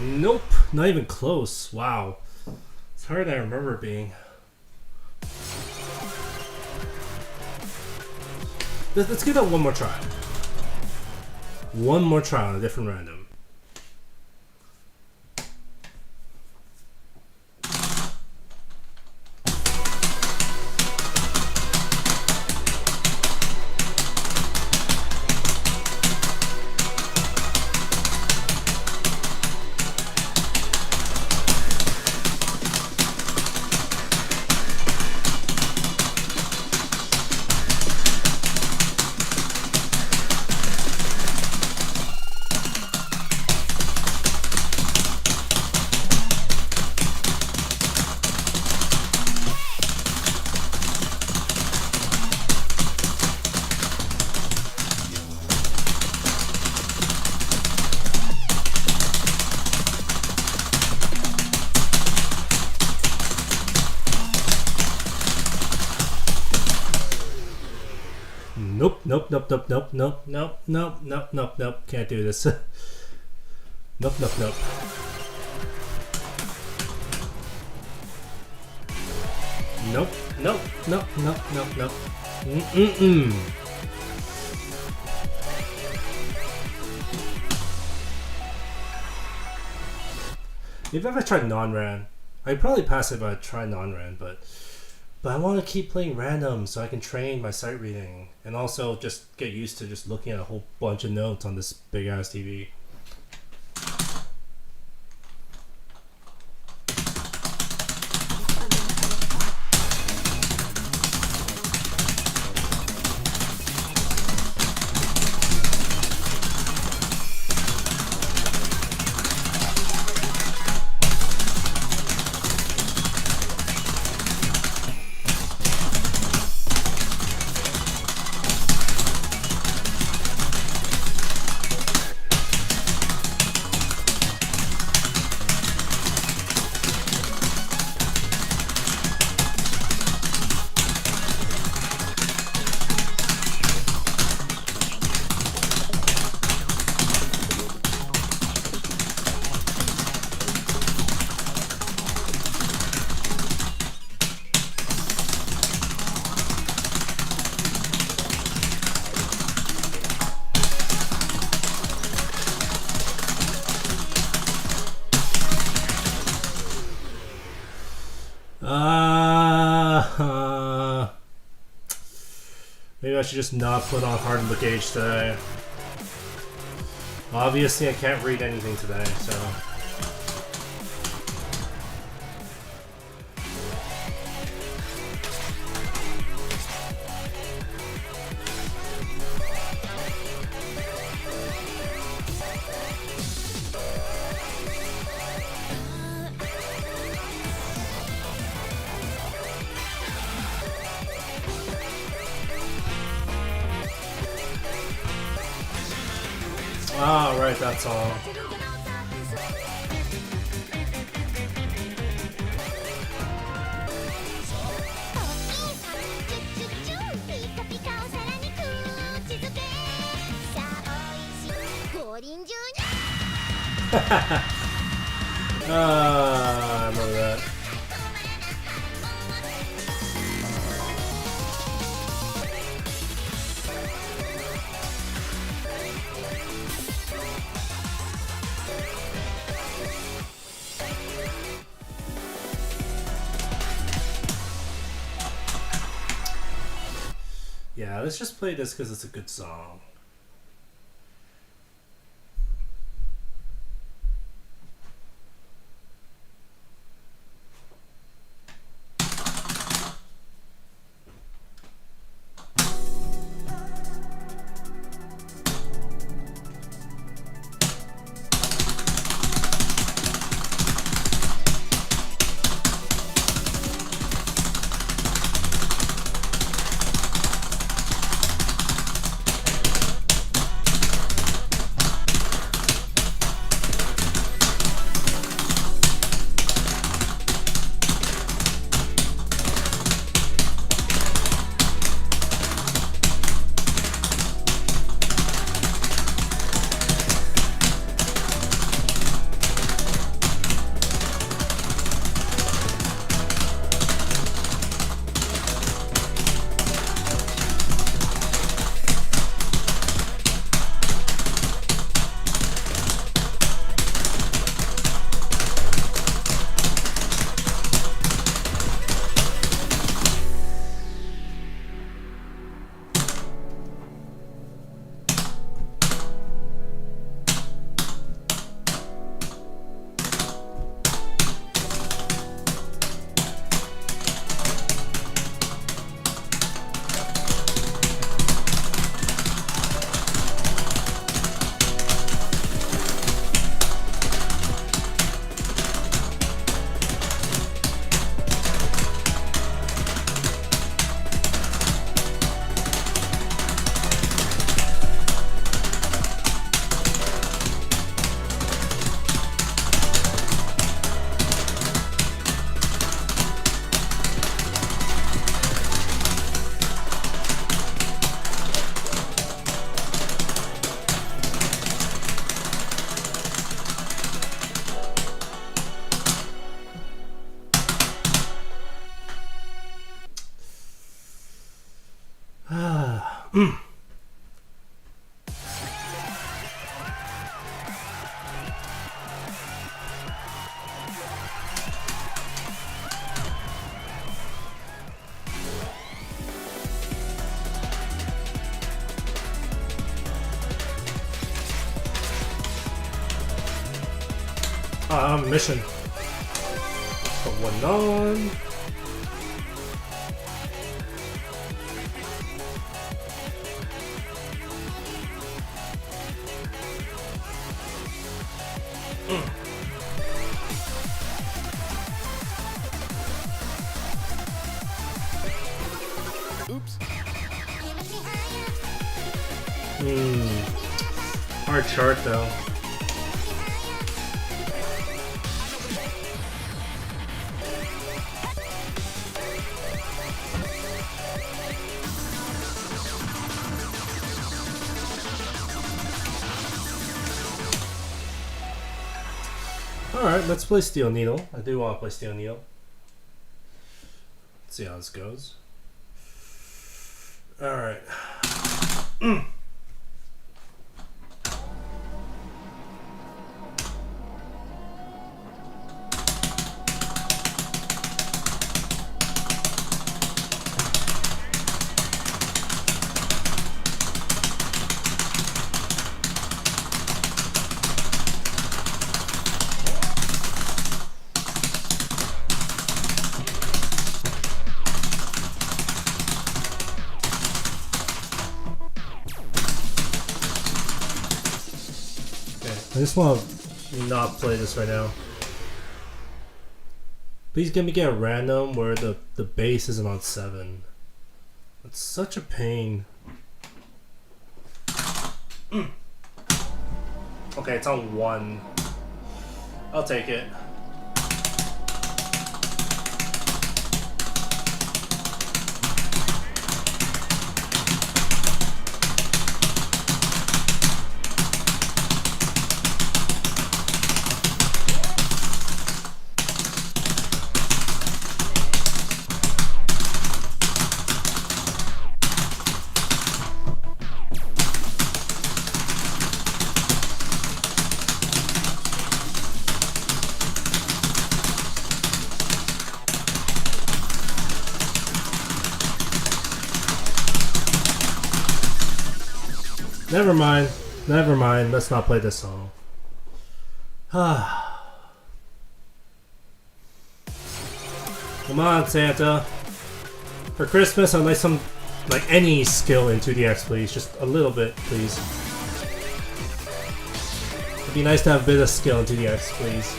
Nope, not even close. Wow. It's harder than I remember it being. Let's give that one more try. One more try on a different random. Nope. Can't do this. Nope. Nope. If I ever tried non-ran, I'd probably pass it if I tried non-ran, but I want to keep playing random so I can train my sight reading and also just get used to just looking at a whole bunch of notes on this big ass TV. Maybe I should just not put on hardened the gauge today. Obviously I can't read anything today, so... Ah, right, that's all. I love that. Yeah, let's just play this because it's a good song. Mission. Put one on. Oops. Hard chart though. Alright, let's play Steel Needle. I do want to play Steel Needle. Let's see how this goes. Alright. I just want to not play this right now. Please get me a random where the bass isn't on 7. It's such a pain. Okay, it's on 1. I'll take it. Never mind. Never mind. Let's not play this song. Come on, Santa. For Christmas, I'd like any skill in 2DX, please. Just a little bit, please. It'd be nice to have a bit of skill in 2DX, please.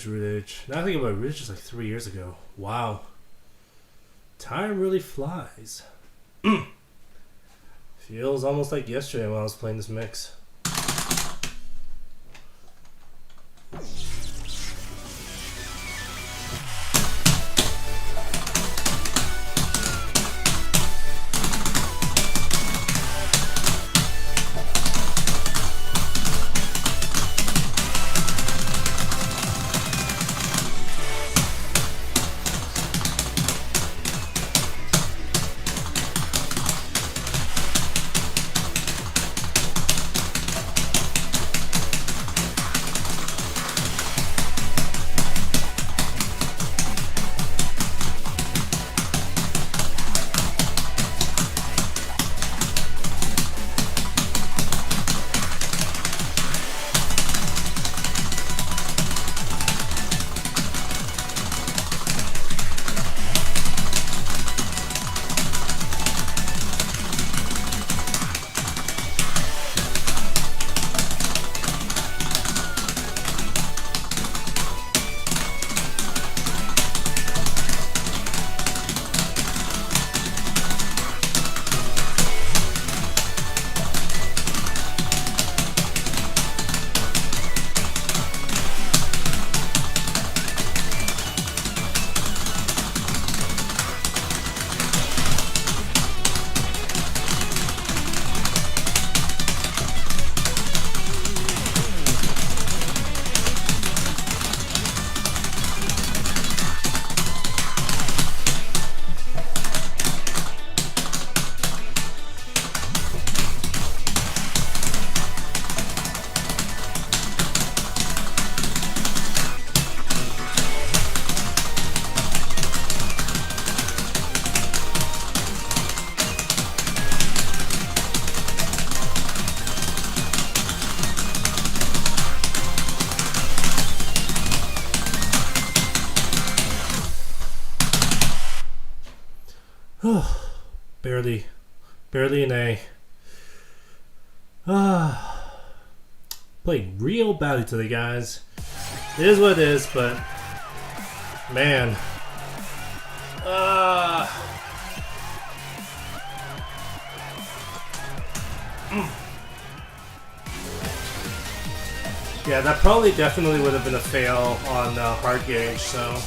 Rootage. Now I think about Rootage just like 3 years ago. Wow. Time really flies. Feels almost like yesterday when I was playing this mix. Barely an A. Played real badly today, guys. It is what it is, but man. Yeah, that probably definitely would have been a fail on hard gauge, so.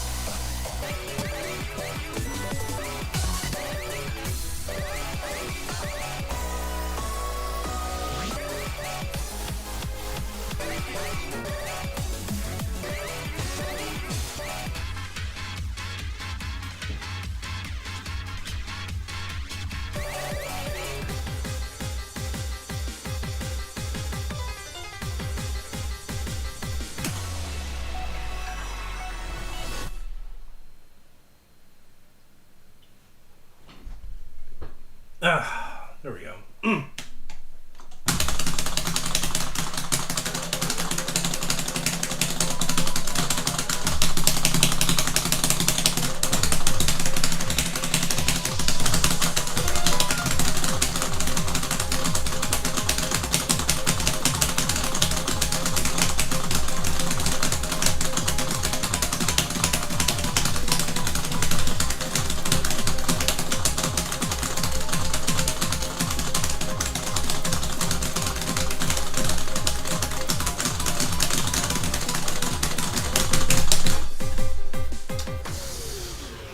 There we go.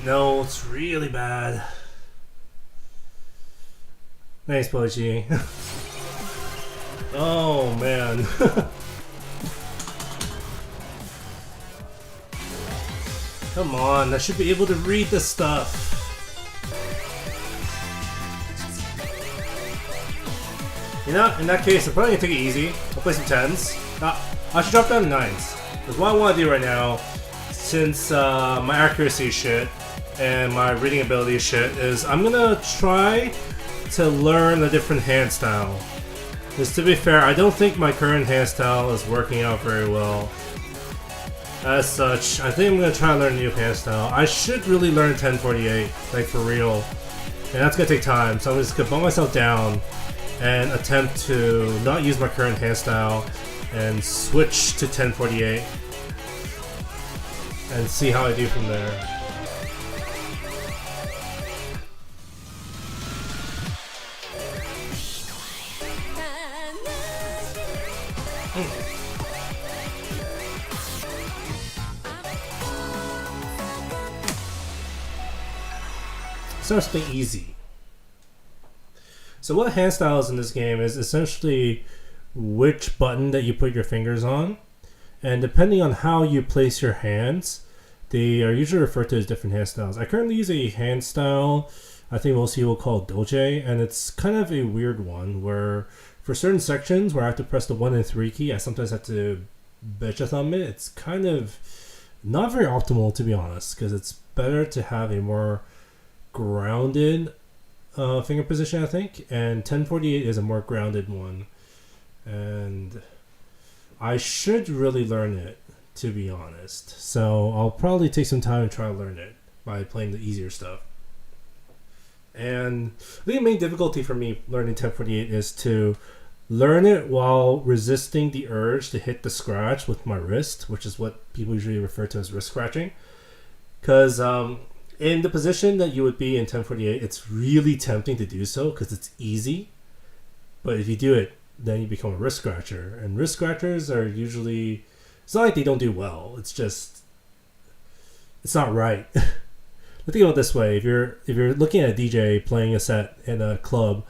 No, it's really bad. Nice, Pochi. Oh, man. Come on, I should be able to read this stuff. You know, in that case, I'm probably gonna take it easy. I'll play some 10s. I should drop down to 9s. Because what I want to do right now, since my accuracy is shit and my reading ability is shit, is I'm gonna try to learn a different hand style. Because to be fair, I don't think my current hand style is working out very well. As such, I think I'm gonna try to learn a new hand style. I should really learn 1048, like for real. And that's gonna take time, so I'm just gonna bump myself down and attempt to not use my current hand style and switch to 1048 and see how I do from there. Start something easy. So what hand styles in this game is essentially which button that you put your fingers on, and depending on how you place your hands, they are usually referred to as different hand styles. I currently use a hand style I think most people call Doje, and it's kind of a weird one where for certain sections where I have to press the 1 and 3 key, I sometimes have to betcha thumb it. It's kind of not very optimal, to be honest, because it's better to have a more grounded finger position, I think, and 1048 is a more grounded one, and I should really learn it, to be honest. So I'll probably take some time to try to learn it by playing the easier stuff. And I think the main difficulty for me learning 1048 is to learn it while resisting the urge to hit the scratch with my wrist, which is what people usually refer to as wrist scratching. Because in the position that you would be in 1048, it's really tempting to do so because it's easy. But if you do it, then you become a wrist scratcher. And wrist scratchers are usually, it's not like they don't do well. It's just, it's not right. Think about it this way: if you're looking at a DJ playing a set in a club,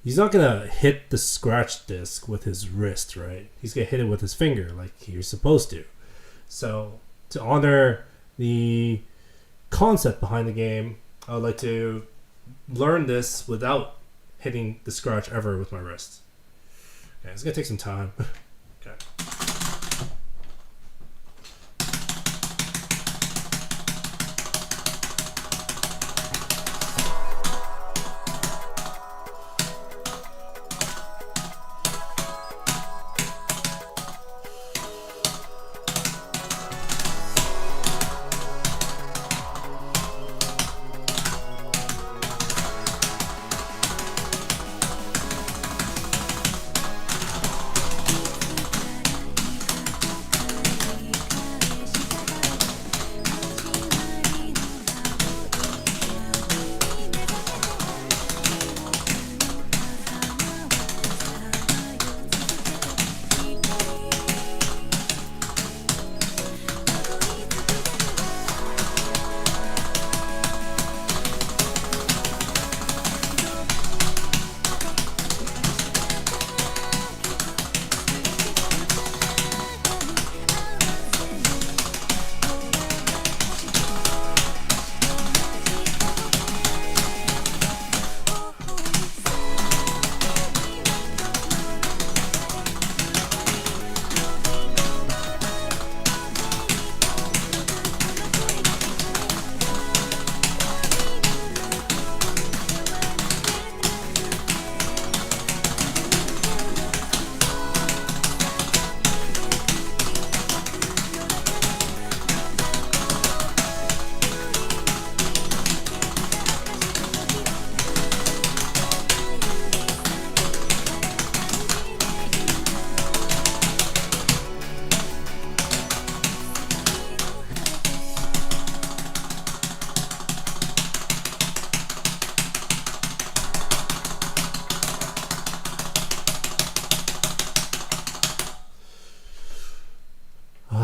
he's not gonna hit the scratch disc with his wrist, right? He's gonna hit it with his finger, like you're supposed to. So to honor the concept behind the game, I would like to learn this without hitting the scratch ever with my wrist. Okay, it's gonna take some time. Okay.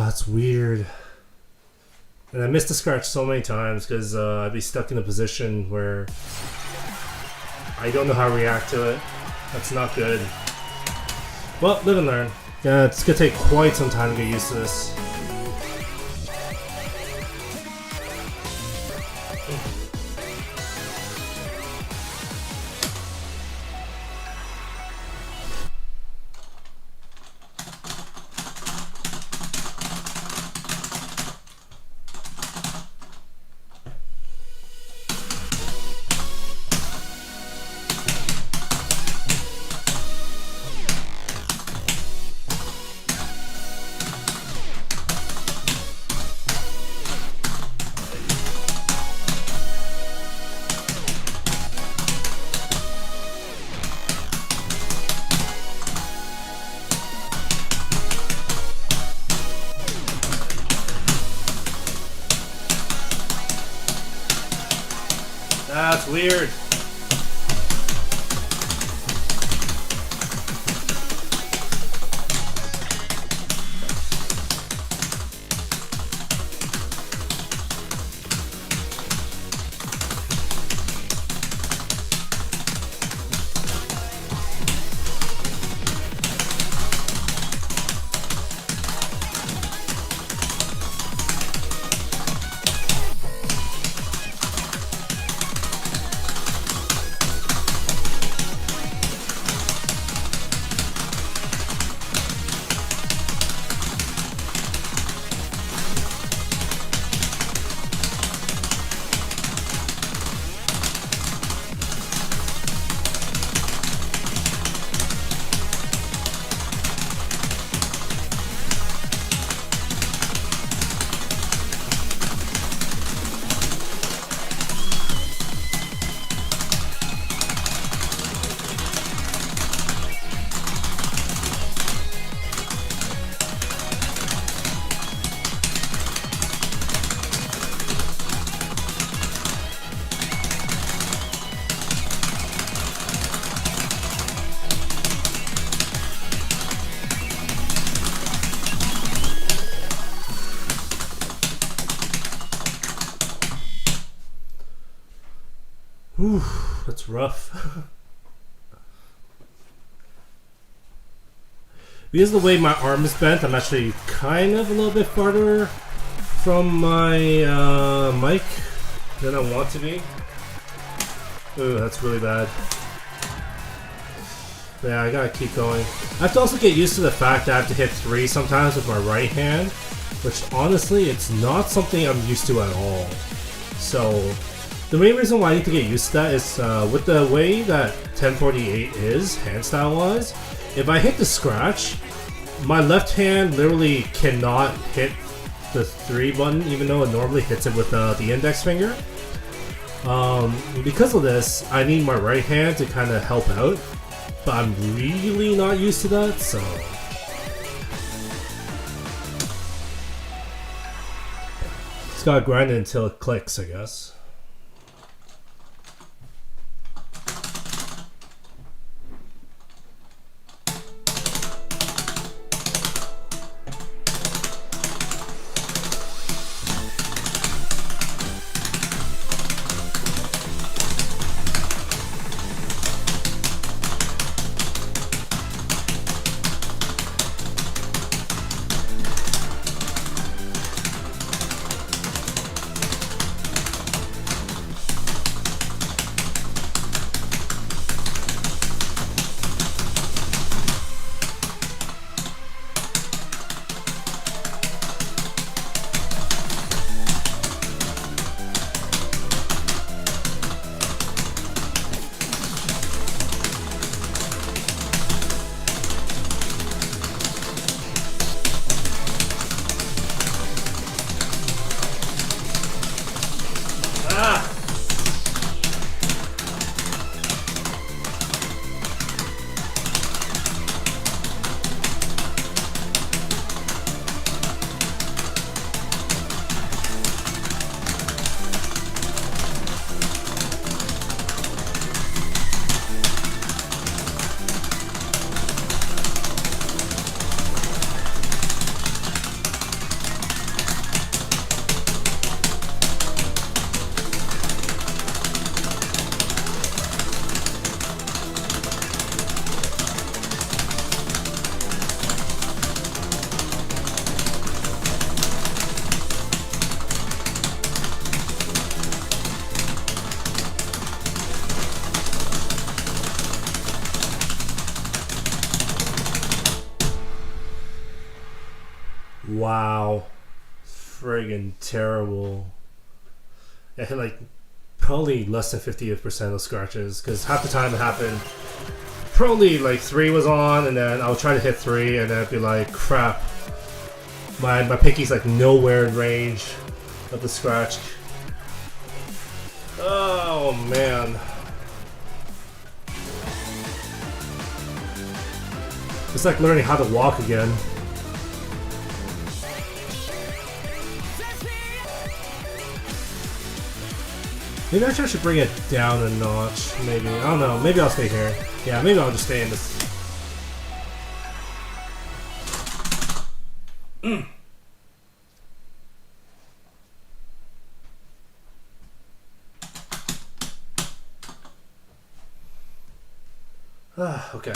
It's weird. And I missed the scratch so many times because I'd be stuck in a position where I don't know how to react to it. That's not good. Well, live and learn. Yeah, it's gonna take quite some time to get used to this. weird. Whew, that's rough. Because of the way my arm is bent, I'm actually kind of a little bit farther from my mic than I want to be. Ooh, that's really bad. Yeah, I gotta keep going. I have to also get used to the fact that I have to hit 3 sometimes with my right hand, which honestly, it's not something I'm used to at all. So, the main reason why I need to get used to that is with the way that 1048 is, hand style wise, if I hit the scratch, my left hand literally cannot hit the 3 button, even though it normally hits it with the index finger. Because of this, I need my right hand to kind of help out, but I'm really not used to that, so... Just gotta grind it until it clicks, I guess. Wow. Friggin' terrible. I hit like probably less than 50% of scratches, because half the time it happened probably like 3 was on, and then I'll try to hit 3 and then I'd be like, crap, my pinky's like nowhere in range of the scratch. Oh man. It's like learning how to walk again. Maybe actually I should bring it down a notch. Maybe. I don't know. Maybe I'll stay here. Yeah, maybe I'll just stay in this. Okay.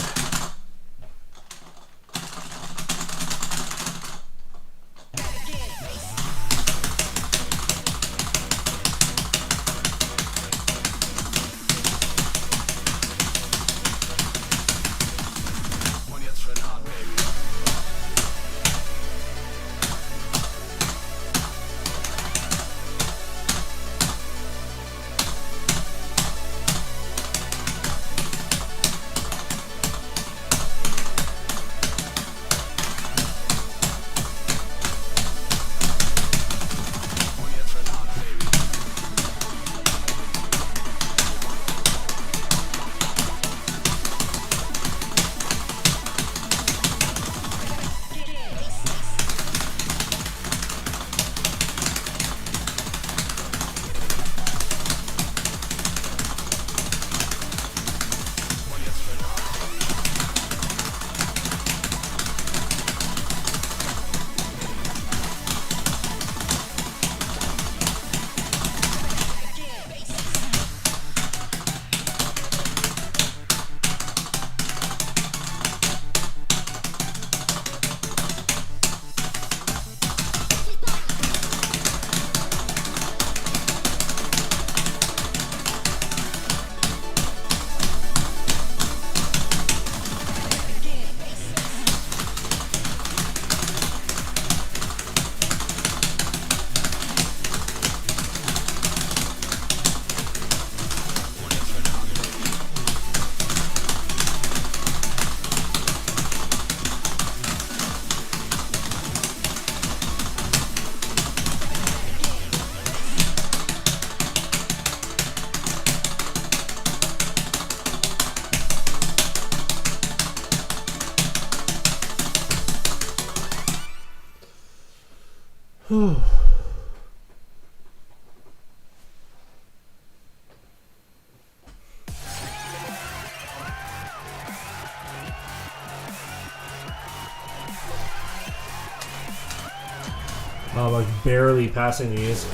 Oh, like barely passing these.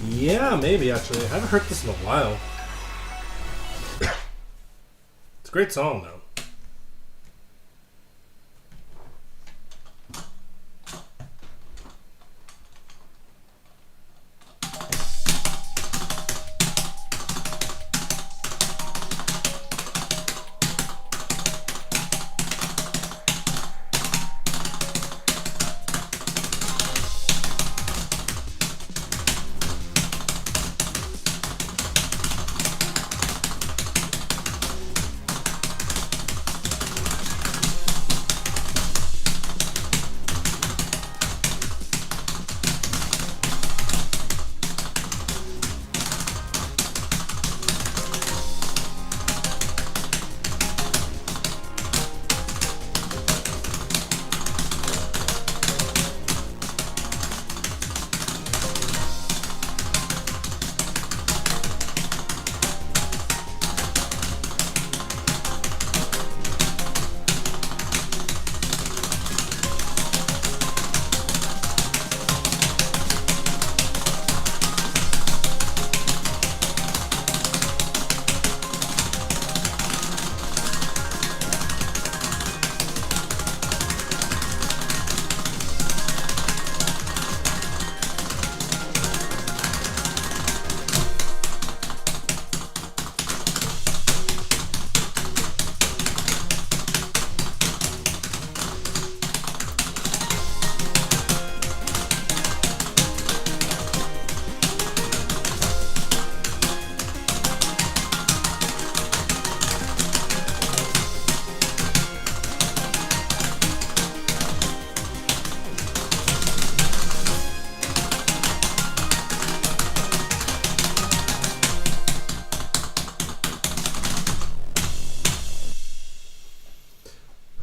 Yeah, maybe actually. I haven't heard this in a while. It's a great song though.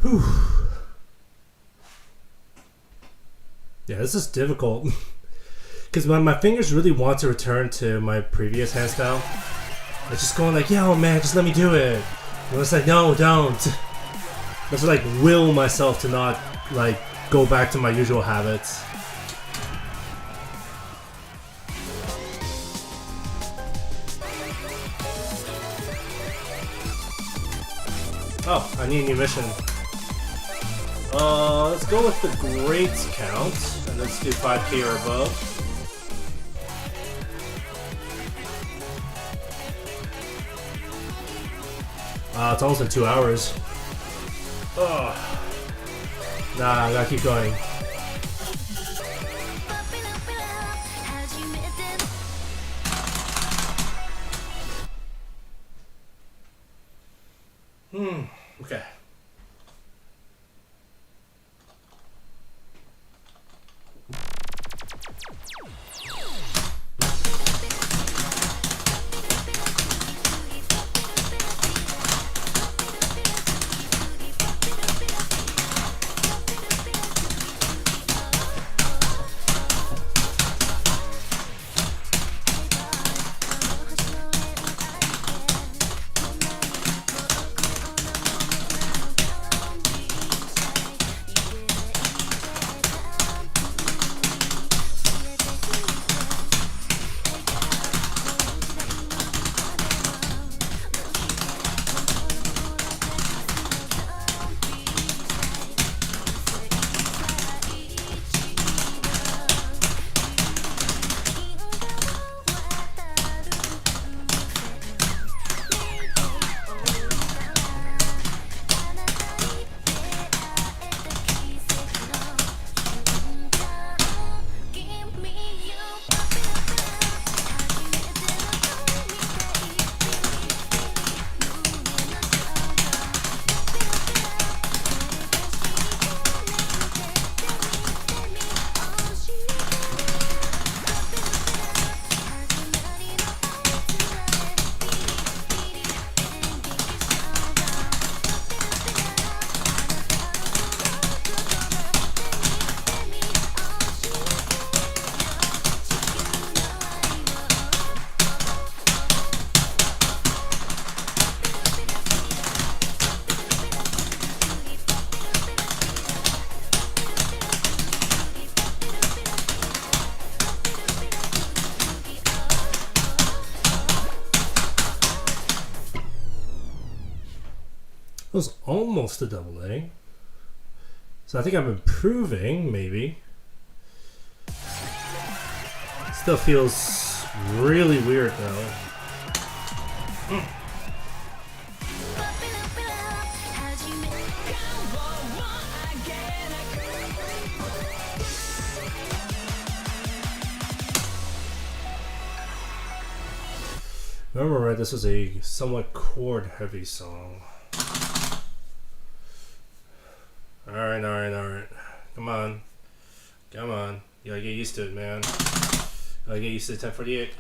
Whew. Yeah, this is difficult. Because my fingers really want to return to my previous hand style. It's just going like, yo man, just let me do it. And it's like, no, don't. I have to like will myself to not like go back to my usual habits. Oh, I need a new mission. Let's go with the great count, and let's do 5k or above. It's almost in 2 hours. Oh. Nah, I gotta keep going. Okay. It was almost a double A. So I think I'm improving, maybe. Still feels really weird though. Remember right, this was a somewhat chord heavy song. Alright. Come on. You gotta get used to it, man. You gotta get used to the 1048.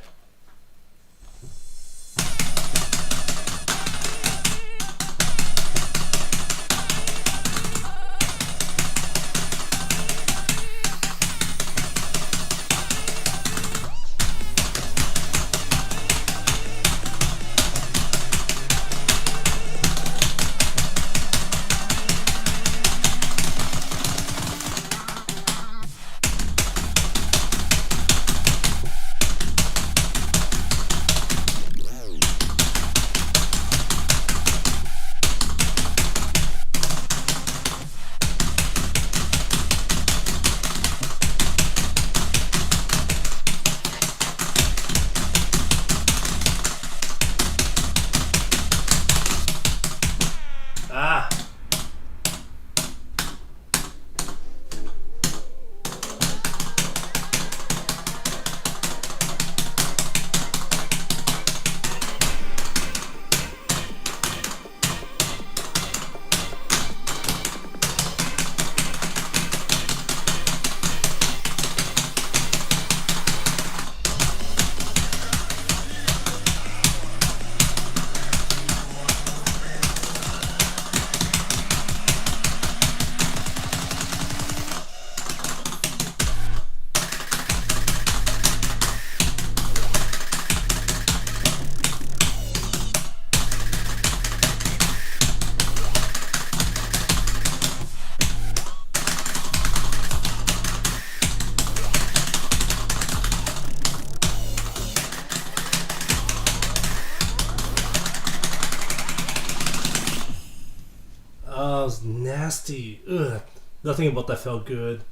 that was nasty. Ugh. Nothing about that felt good.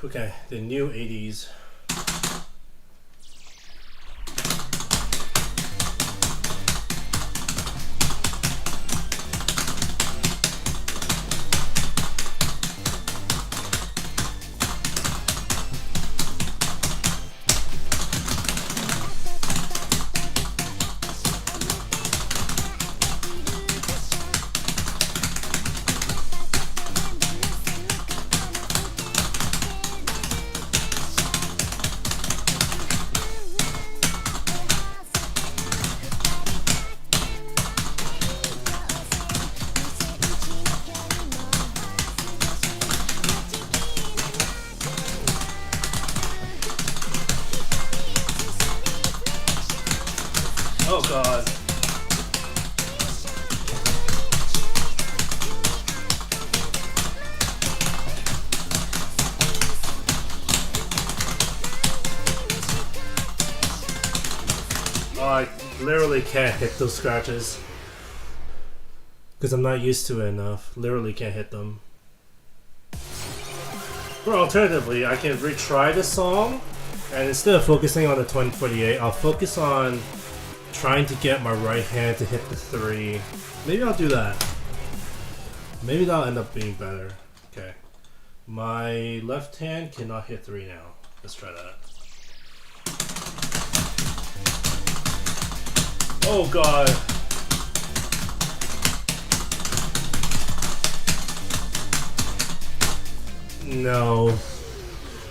Okay, the new 80s. Oh god. Oh, I literally can't hit those scratches. Because I'm not used to it enough. Literally can't hit them. Or alternatively, I can retry the song, and instead of focusing on the 2048, I'll focus on trying to get my right hand to hit the 3. Maybe I'll do that. Maybe that'll end up being better. Okay. My left hand cannot hit 3 now. Let's try that. Oh god. No.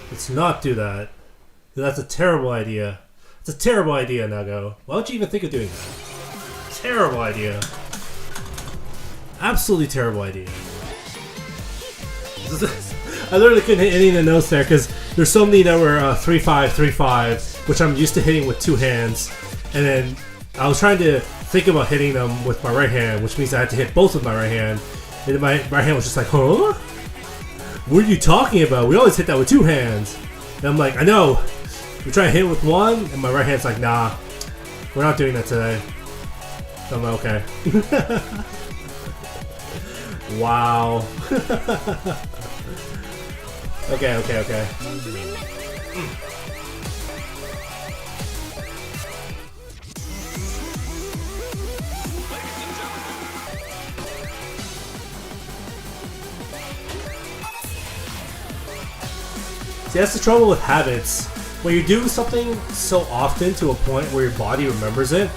Let's not do that. That's a terrible idea. It's a terrible idea, Nago. Why would you even think of doing that? Terrible idea. Absolutely terrible idea. I literally couldn't hit any of the notes there because there's so many that were 3-5, 3-5, which I'm used to hitting with 2 hands. And then I was trying to think about hitting them with my right hand, which means I had to hit both with my right hand. And then my right hand was just like, huh? What are you talking about? We always hit that with 2 hands. And I'm like, I know. We try to hit it with 1, and my right hand's like, nah, we're not doing that today. So I'm like, okay. Wow. Okay. See, that's the trouble with habits. When you do something so often to a point where your body remembers it,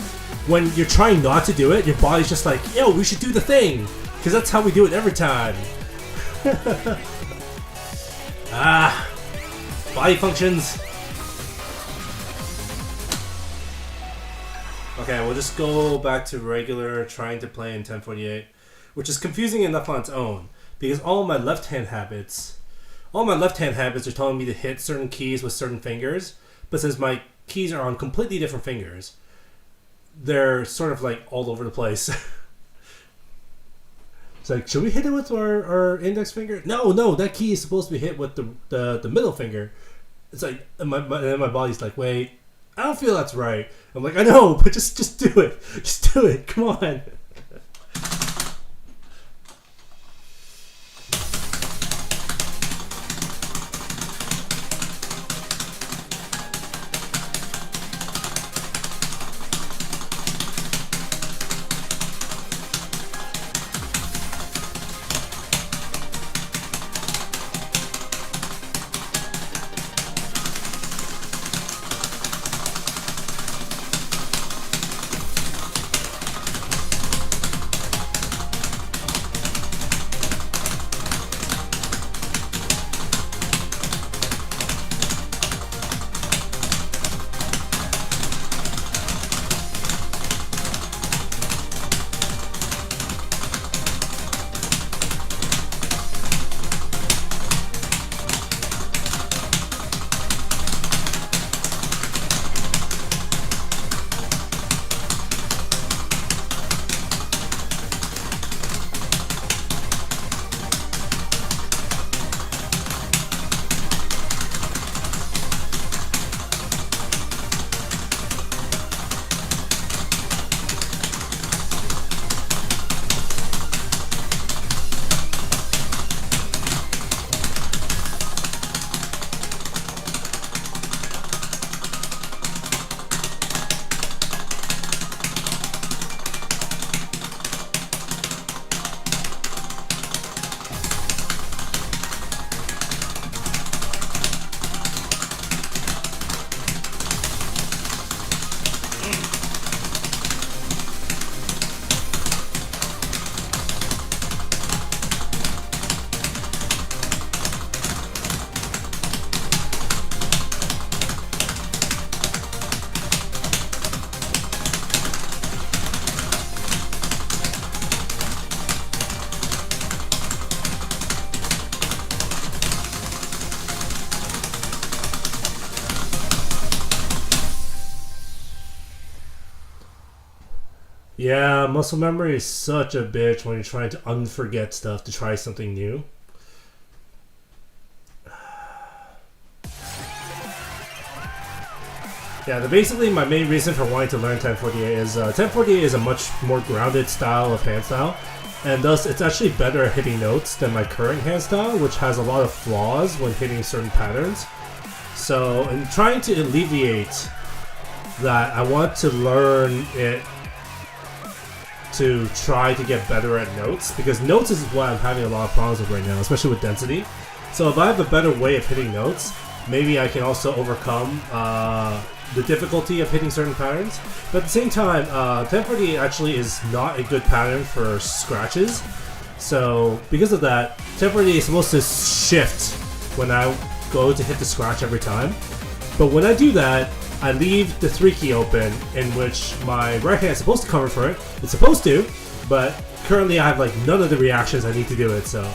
when you're trying not to do it, your body's just like, yo, we should do the thing. Because that's how we do it every time. Body functions. Okay, we'll just go back to regular trying to play in 1048, which is confusing enough on its own. Because all my left-hand habits are telling me to hit certain keys with certain fingers, but since my keys are on completely different fingers, they're sort of like all over the place. It's like, should we hit it with our index finger? No, that key is supposed to be hit with the middle finger. It's like, and then my body's like, wait, I don't feel that's right. I'm like, I know, but just do it. Just do it. Come on. Yeah, muscle memory is such a bitch when you're trying to unforget stuff to try something new. Yeah, basically my main reason for wanting to learn 1048 is 1048 is a much more grounded style of hand style, and thus it's actually better at hitting notes than my current hand style, which has a lot of flaws when hitting certain patterns. So in trying to alleviate that, I want to learn it to try to get better at notes, because notes is what I'm having a lot of problems with right now, especially with density. So if I have a better way of hitting notes, maybe I can also overcome the difficulty of hitting certain patterns. But at the same time, 1048 actually is not a good pattern for scratches. So because of that, 1048 is supposed to shift when I go to hit the scratch every time. But when I do that, I leave the 3 key open, in which my right hand is supposed to cover for it. It's supposed to, but currently I have like none of the reactions I need to do it, so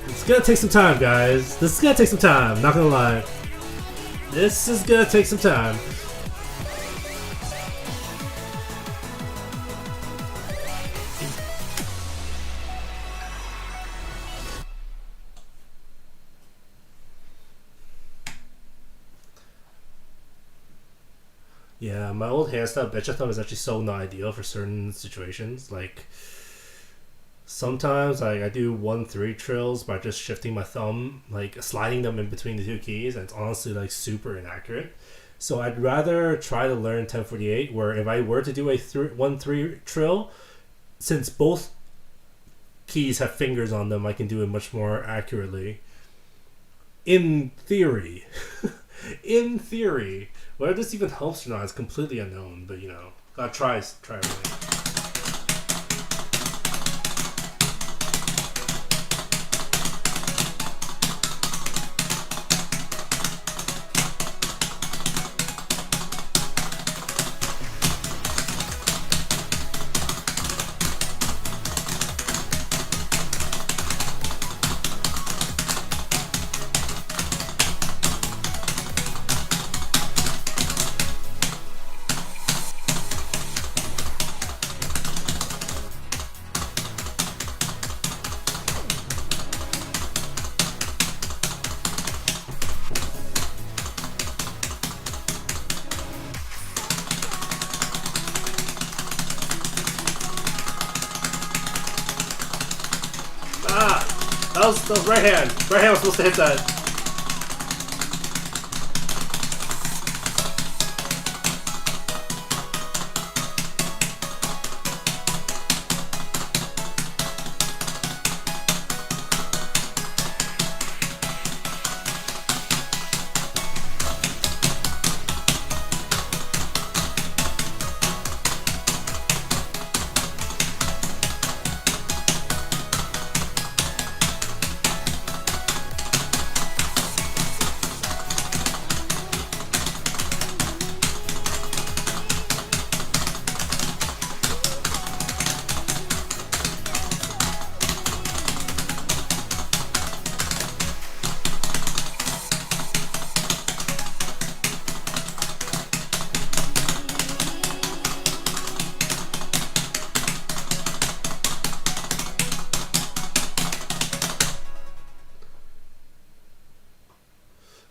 it's gonna take some time, guys. This is gonna take some time, not gonna lie. This is gonna take some time. Yeah, my old hairstyle, Betcha Thumb, is actually so not ideal for certain situations. Like, sometimes I do 1-3 trills by just shifting my thumb, like sliding them in between the 2 keys, and it's honestly like super inaccurate. So I'd rather try to learn 1048, where if I were to do a 1-3 trill, since both keys have fingers on them, I can do it much more accurately. In theory. In theory. Whether this even helps or not is completely unknown, but you know, gotta try everything. That was right hand. Right hand was supposed to hit that.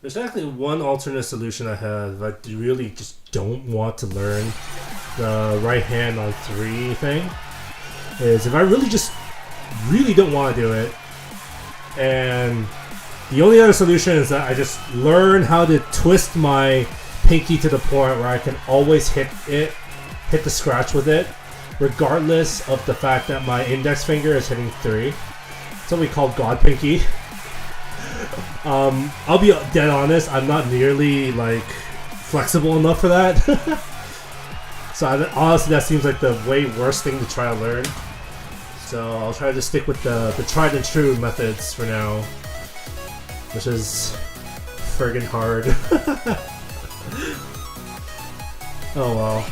There's actually one alternate solution I have. I really just don't want to learn the right hand on 3 thing. Is if I really don't want to do it, and the only other solution is that I just learn how to twist my pinky to the point where I can always hit the scratch with it, regardless of the fact that my index finger is hitting 3. It's what we call God Pinky. I'll be dead honest, I'm not nearly like flexible enough for that. So honestly, that seems like the way worst thing to try to learn. So I'll try to stick with the tried and true methods for now, which is friggin' hard. Oh well.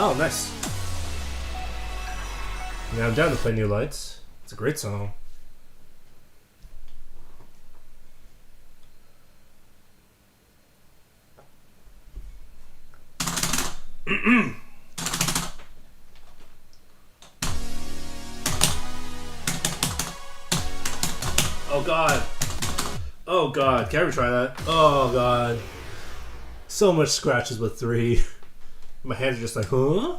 Oh, nice. Yeah, I'm down to play New Lights. It's a great song. Oh god. Oh god. Can I ever try that? Oh god. So much scratches with 3. My hands are just like, huh?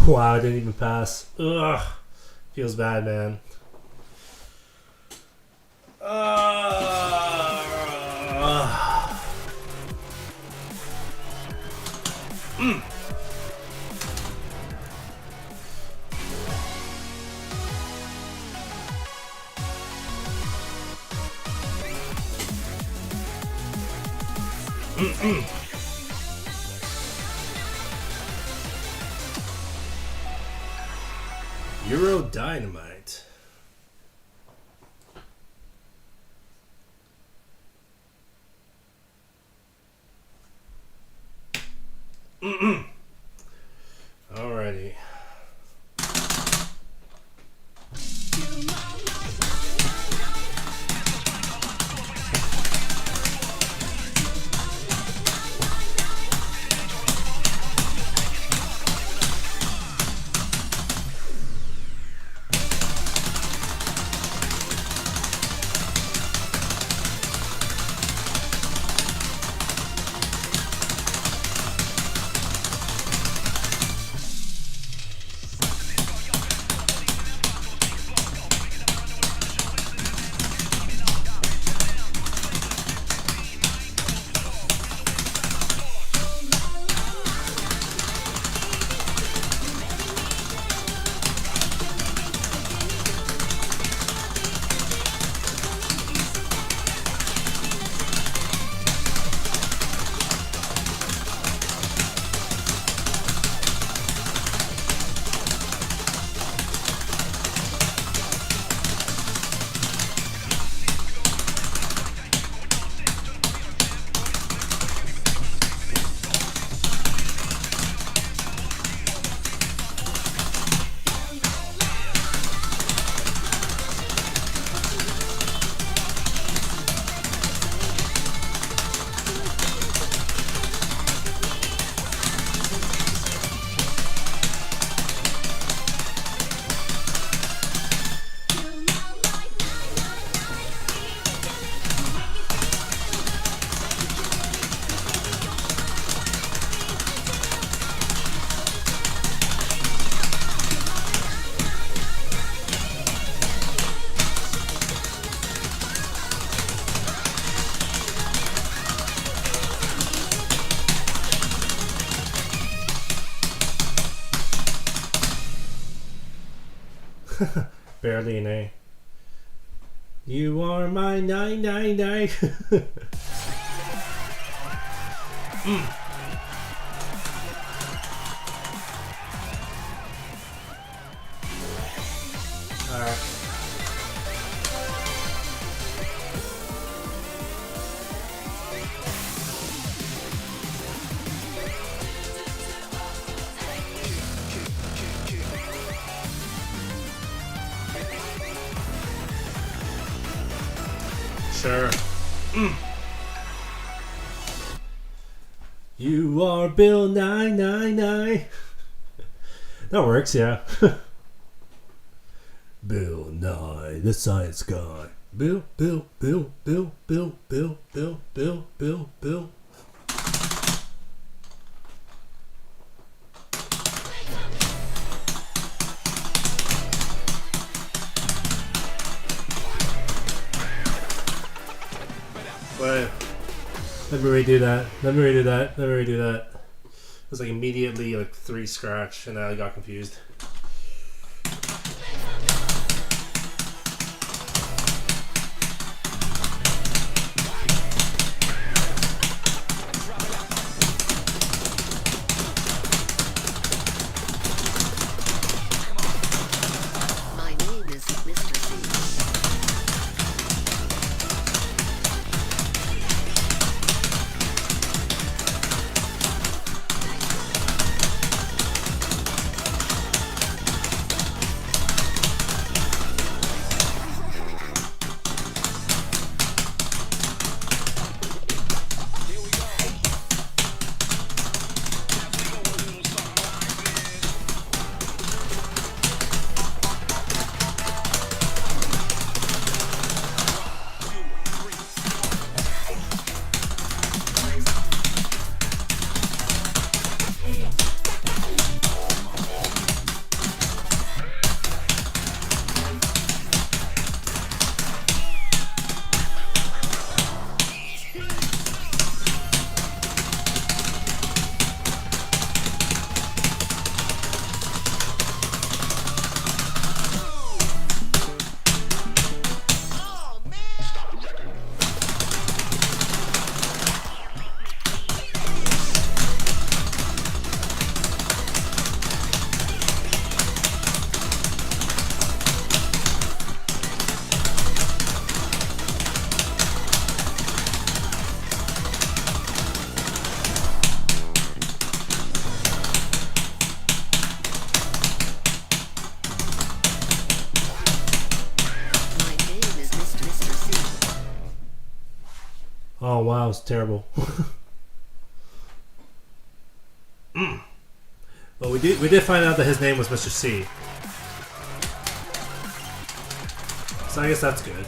Wow, I didn't even pass. Ugh. Feels bad, man. Euro Dynamite. Alrighty. Barely an A. You are my 999. Alright. Sure. You are Bill 999. That works, yeah. Bill Nye, the science guy. Bill. Wait. Let me redo that. It was like immediately like 3 scratch and I got confused. My name is Mr. C. Oh wow, it's terrible. Well, we did find out that his name was Mr. C. So I guess that's good.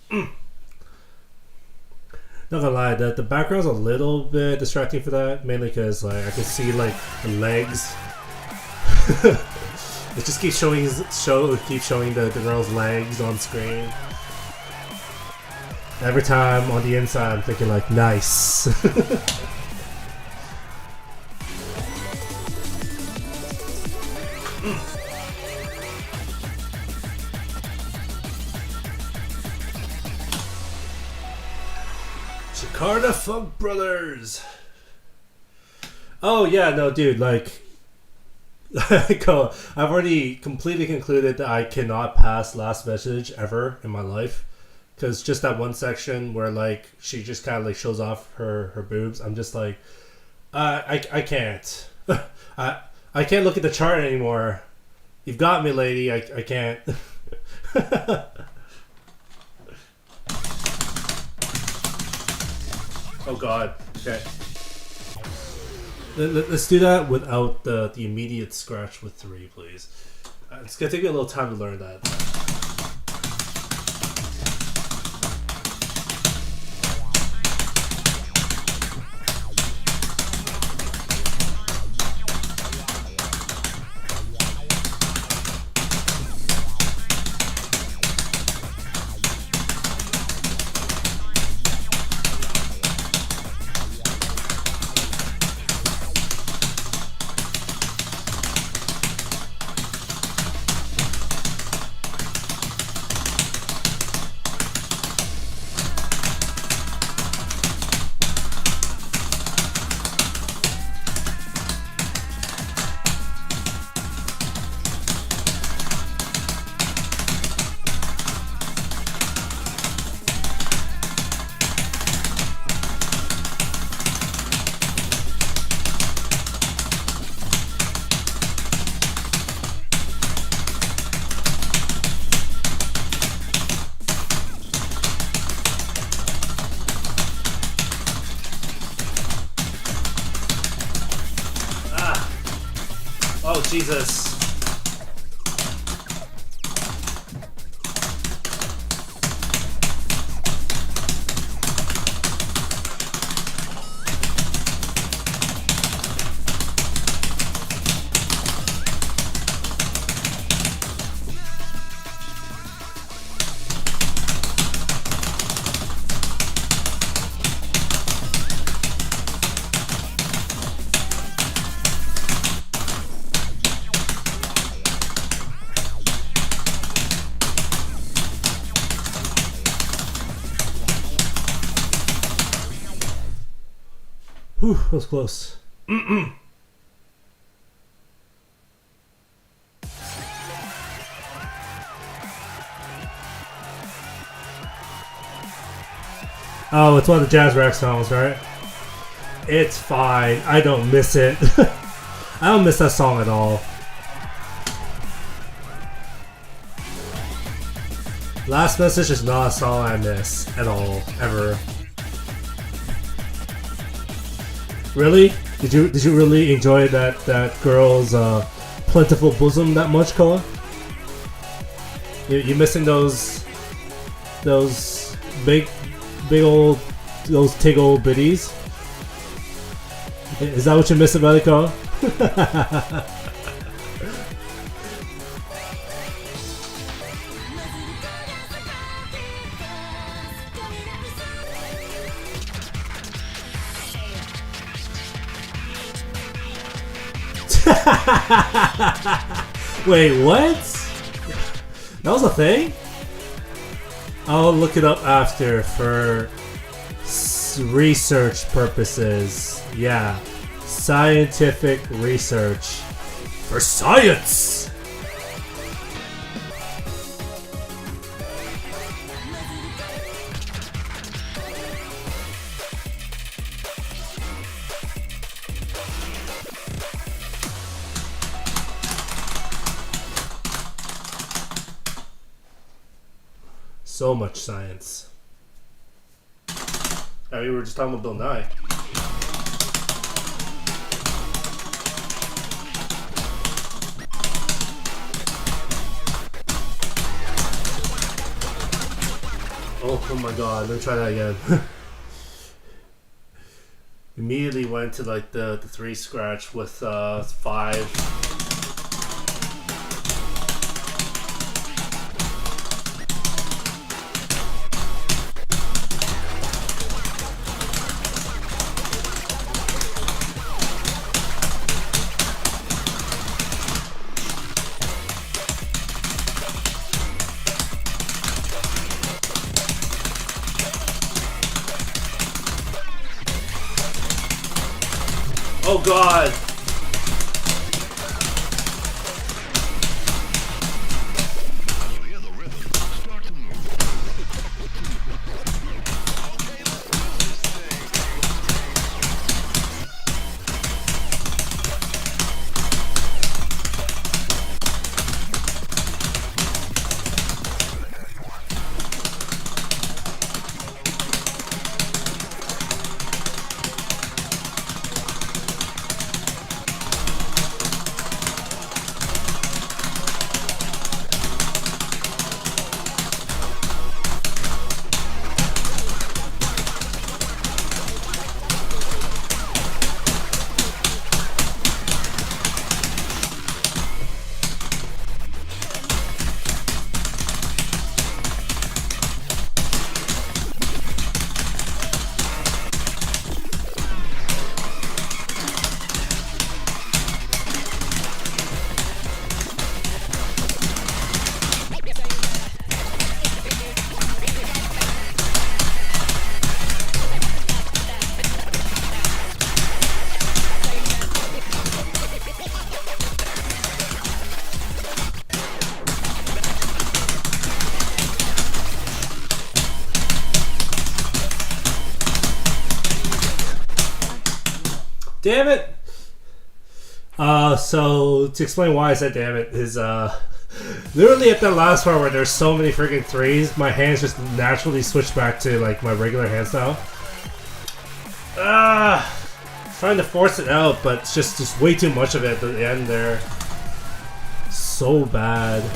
Not gonna lie, the background's a little bit distracting for that, mainly because like I can see like the legs. It just keeps showing the girl's legs on screen. Every time on the inside, I'm thinking like, nice. Jakarta Funk Brothers. Oh yeah, no, dude, like, I've already completely concluded that I cannot pass last message ever in my life, because just that one section where like she just kind of like shows off her boobs, I'm just like, I can't, I can't look at the chart anymore. You've got me, lady. I can't. Oh God. Okay. Let's do that without the immediate scratch with 3, please. It's gonna take me a little time to learn that. Oh, Jesus. Whew, that was close. Oh, it's one of the Jazz Rack songs, right? It's fine. I don't miss it. I don't miss that song at all. Last Message is not a song I miss at all, ever. Really? Did you really enjoy that girl's plentiful bosom that much, Koa? You missing those big old tig old biddies? Is that what you miss about it, Koa? Wait, what? That was a thing? I'll look it up after for research purposes. Yeah, scientific research for science. So much science. I mean, we were just talking about Bill Nye. Oh my god, let me try that again. Immediately went to like the 3 scratch with 5. Oh god! Damn it! So to explain why I said damn it is literally at that last part where there's so many freaking 3s, my hands just naturally switch back to like my regular hand style. Trying to force it out, but it's just way too much of it at the end there. So bad.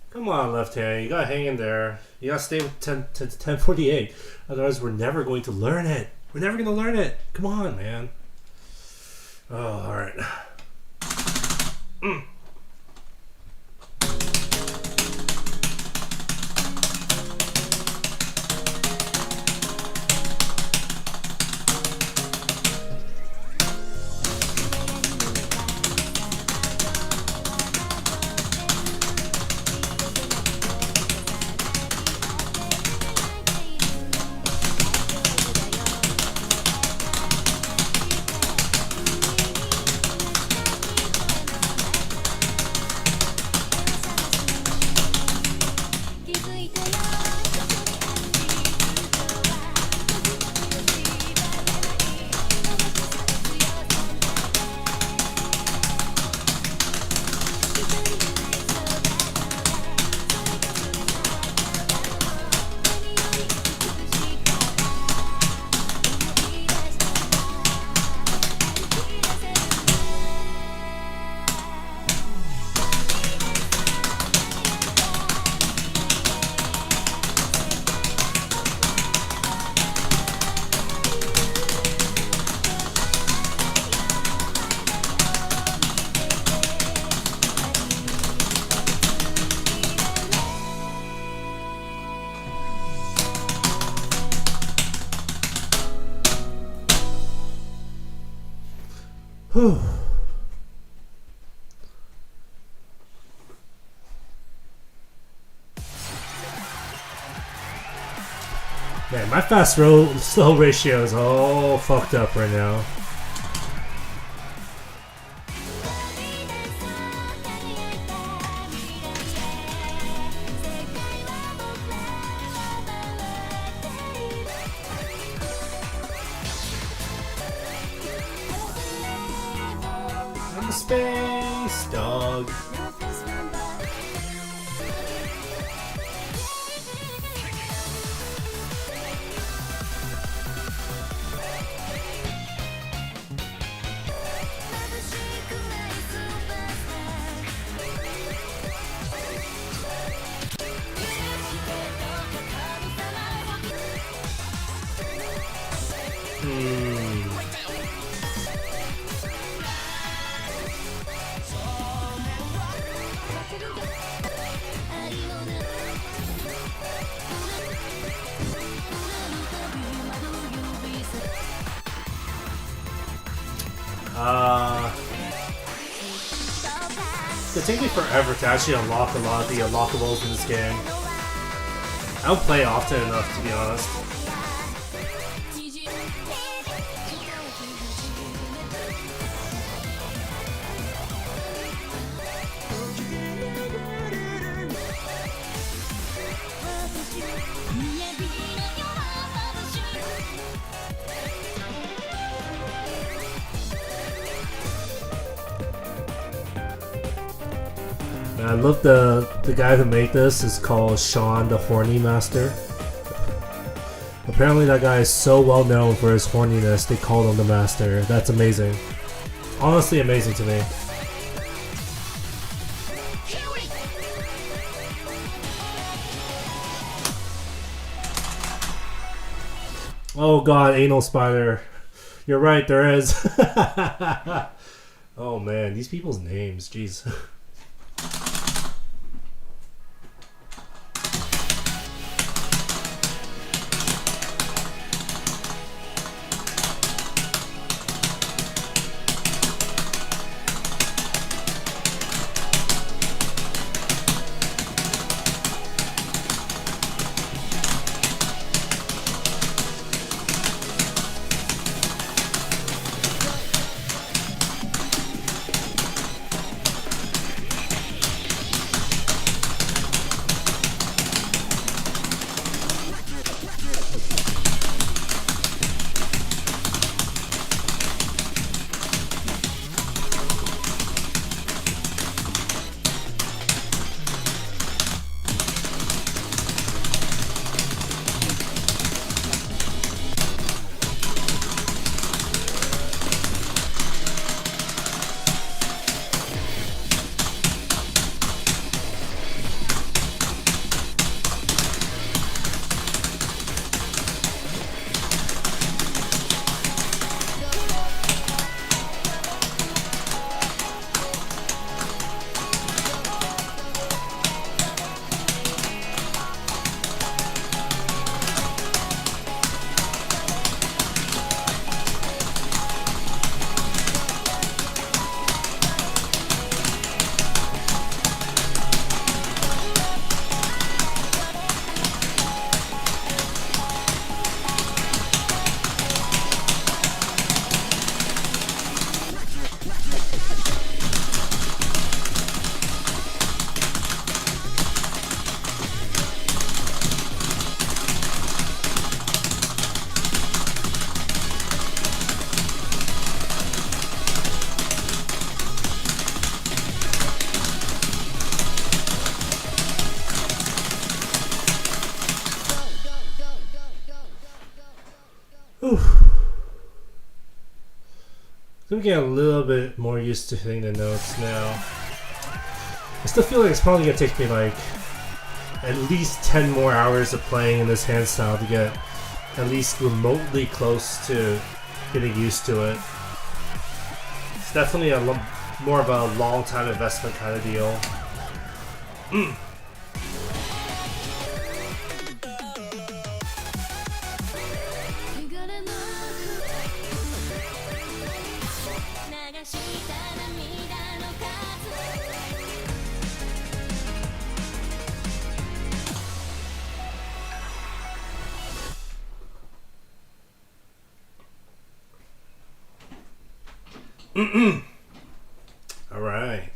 Come on, left hand. You gotta hang in there. You gotta stay with 1048. Otherwise, we're never going to learn it. We're never gonna learn it. Come on, man. Oh, alright. Whew. Man, my slow ratio is all fucked up right now. I'm a space dog. It takes me forever to actually unlock a lot of the unlockables in this game. I don't play often enough, to be honest. I love the guy who made this is called Sean the Horny Master. Apparently that guy is so well known for his horniness, they called him the Master. That's amazing. Honestly amazing to me. Oh god, anal spider. You're right, there is. Oh man, these people's names, jeez. I'm getting a little bit more used to hitting the notes now. I still feel like it's probably gonna take me like at least 10 more hours of playing in this hand style to get at least remotely close to getting used to it. It's definitely more of a long time investment kind of deal. All right.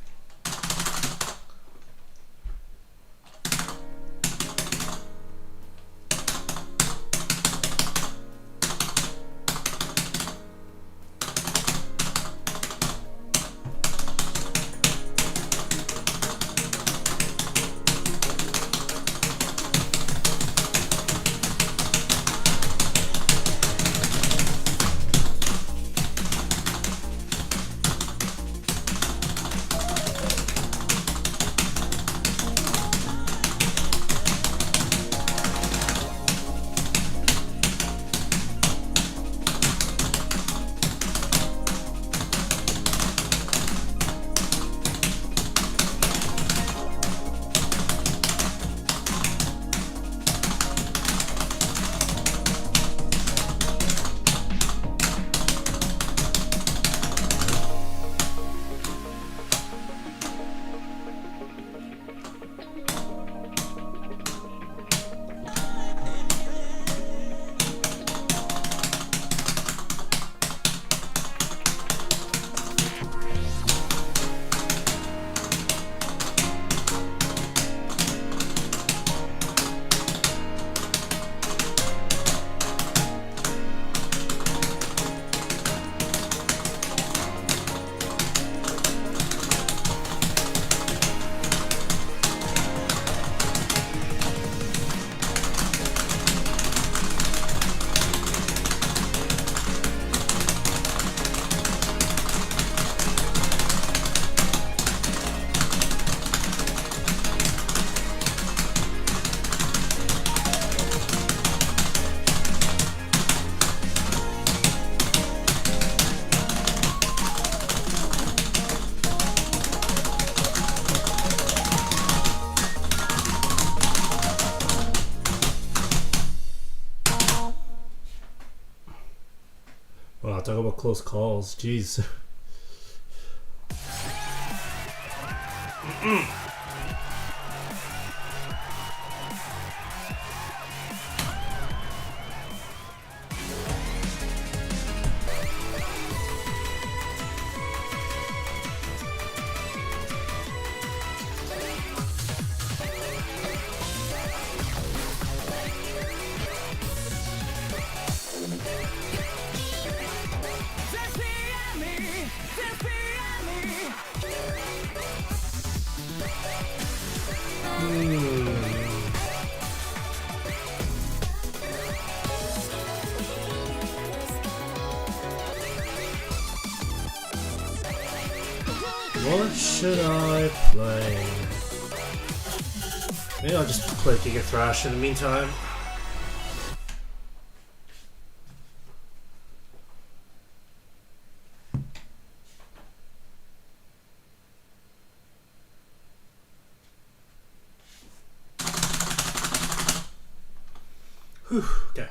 Talk about close calls. Jeez. What should I play? Maybe I'll just play Giga Thrash in the meantime. Whew, okay.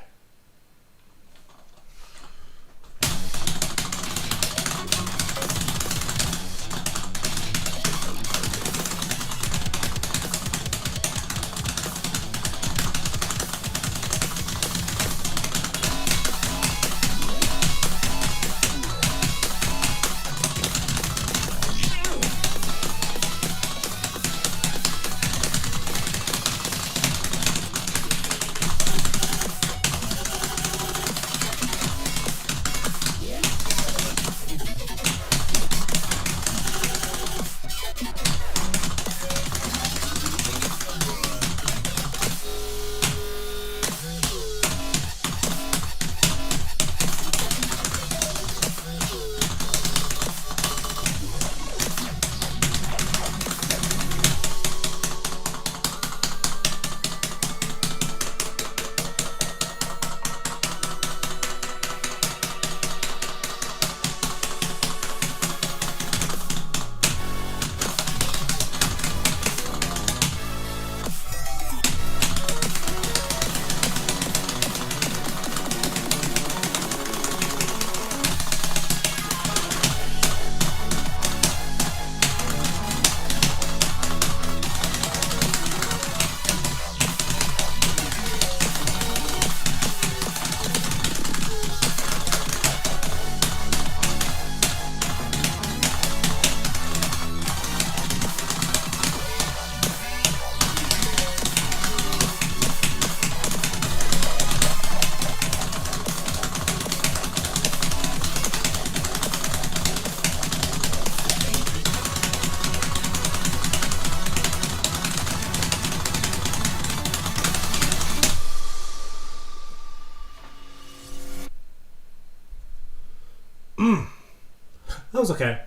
That was okay.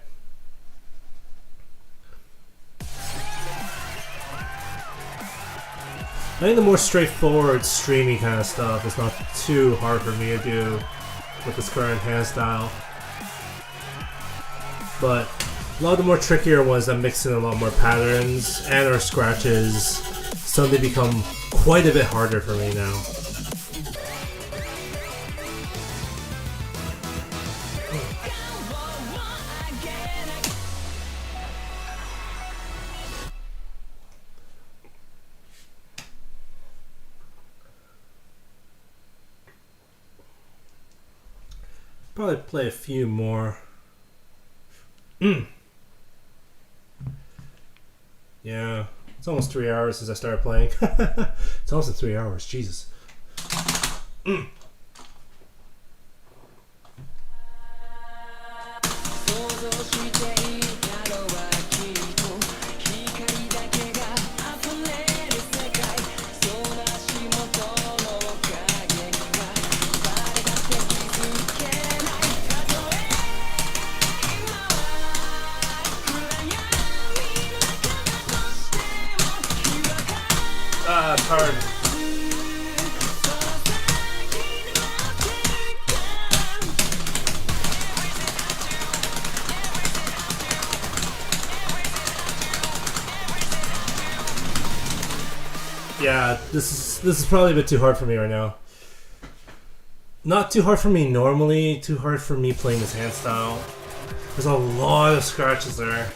I think the more straightforward, streamy kind of stuff is not too hard for me to do with this current hand style. But a lot of the more trickier ones that mix in a lot more patterns and or scratches suddenly become quite a bit harder for me now. Probably play a few more. Yeah, it's almost 3 hours since I started playing. It's almost 3 hours, Jesus. It's hard. Yeah, this is probably a bit too hard for me right now. Not too hard for me normally, too hard for me playing this hand style. There's a lot of scratches there.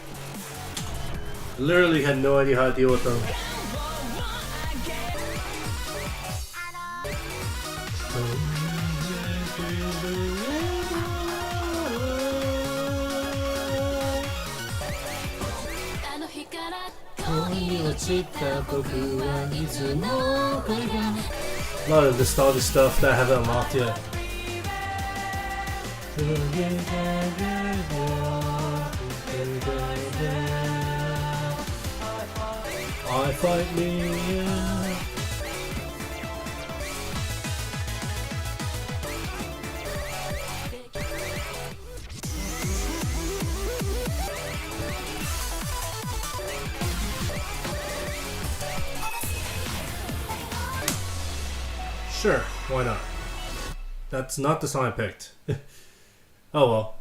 Literally had no idea how to deal with them. A lot of nostalgia stuff that I haven't unlocked yet. I fight me. Sure, why not? That's not the song I picked. Oh well.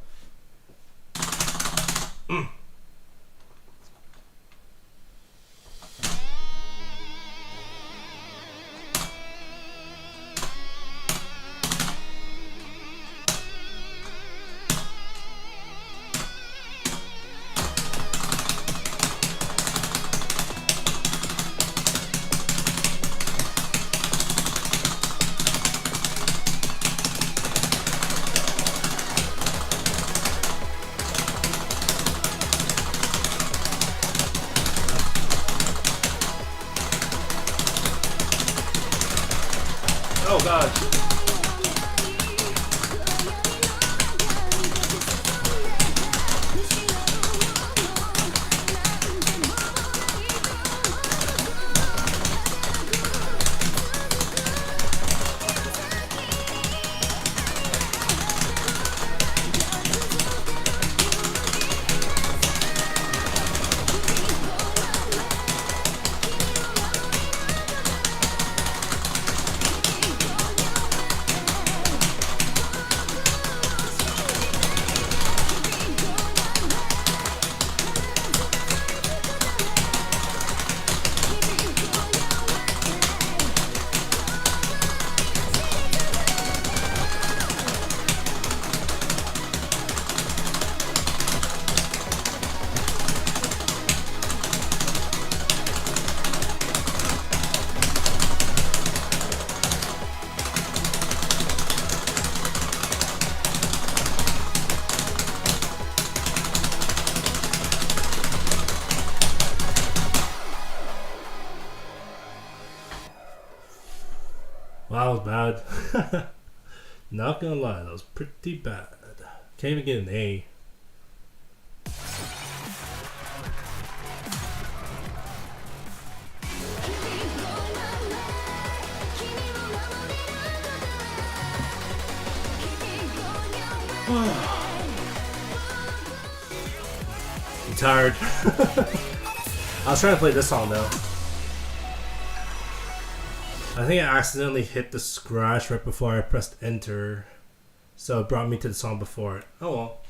Oh god. Wow, that was bad. Not gonna lie, that was pretty bad. Can't even get an A. I'm tired. I was trying to play this song though. I think I accidentally hit the scratch right before I pressed enter, so it brought me to the song before it. Oh well.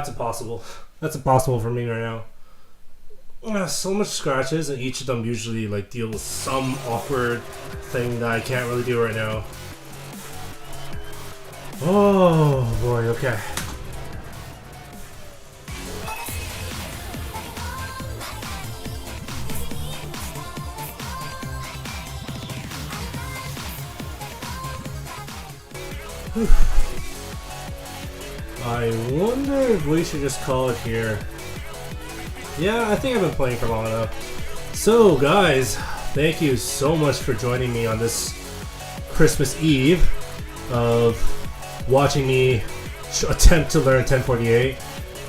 that's impossible. That's impossible for me right now. So much scratches, and each of them usually like deal with some awkward thing that I can't really do right now. Oh boy, okay. I wonder if we should just call it here. Yeah, I think I've been playing for long enough. So guys, thank you so much for joining me on this Christmas Eve of watching me attempt to learn 1048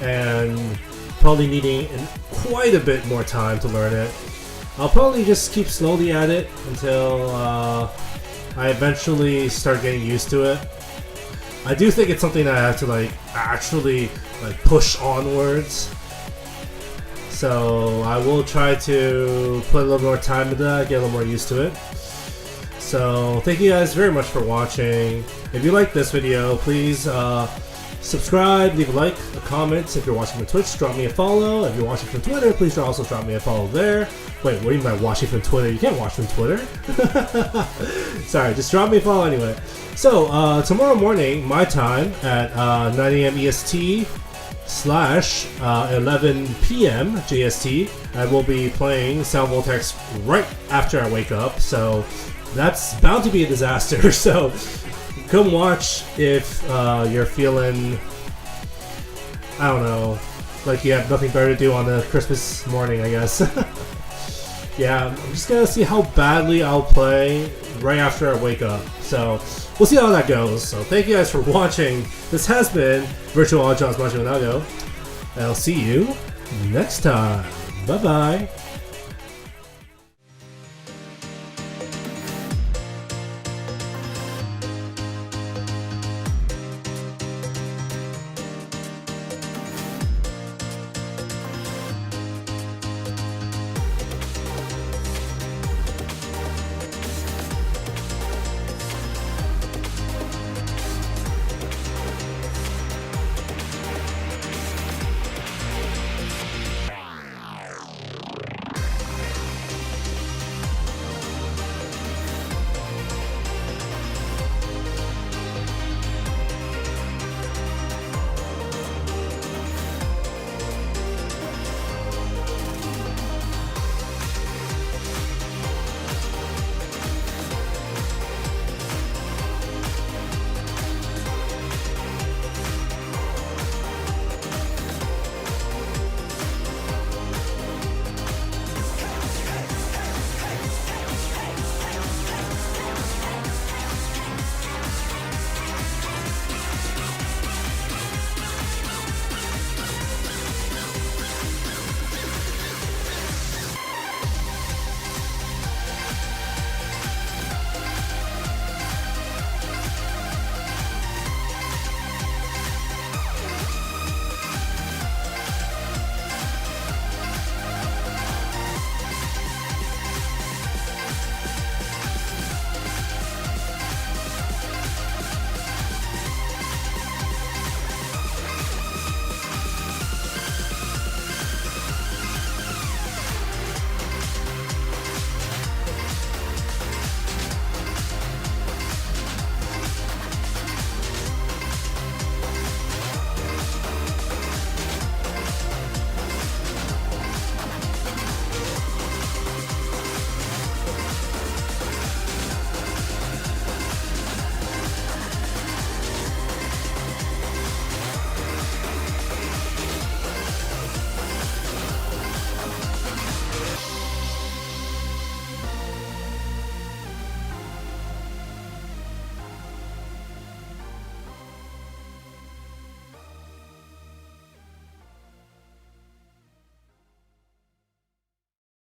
and probably needing quite a bit more time to learn it. I'll probably just keep slowly at it until I eventually start getting used to it. I do think it's something that I have to like actually like push onwards. So I will try to put a little more time into that, get a little more used to it. So thank you guys very much for watching. If you like this video, please subscribe, leave a like, a comment. If you're watching from Twitch, drop me a follow. If you're watching from Twitter, please also drop me a follow there. Wait, what do you mean by watching from Twitter? You can't watch from Twitter. Sorry, just drop me a follow anyway. So tomorrow morning, my time at 9 a.m. EST / 11 p.m. JST, I will be playing Sound Voltex right after I wake up. So that's bound to be a disaster. So come watch if you're feeling, I don't know, like you have nothing better to do on the Christmas morning, I guess. Yeah, I'm just gonna see how badly I'll play right after I wake up. So we'll see how that goes. So thank you guys for watching. This has been Virtual Odd Jobs Majima Nago, and I'll see you next time. Bye bye.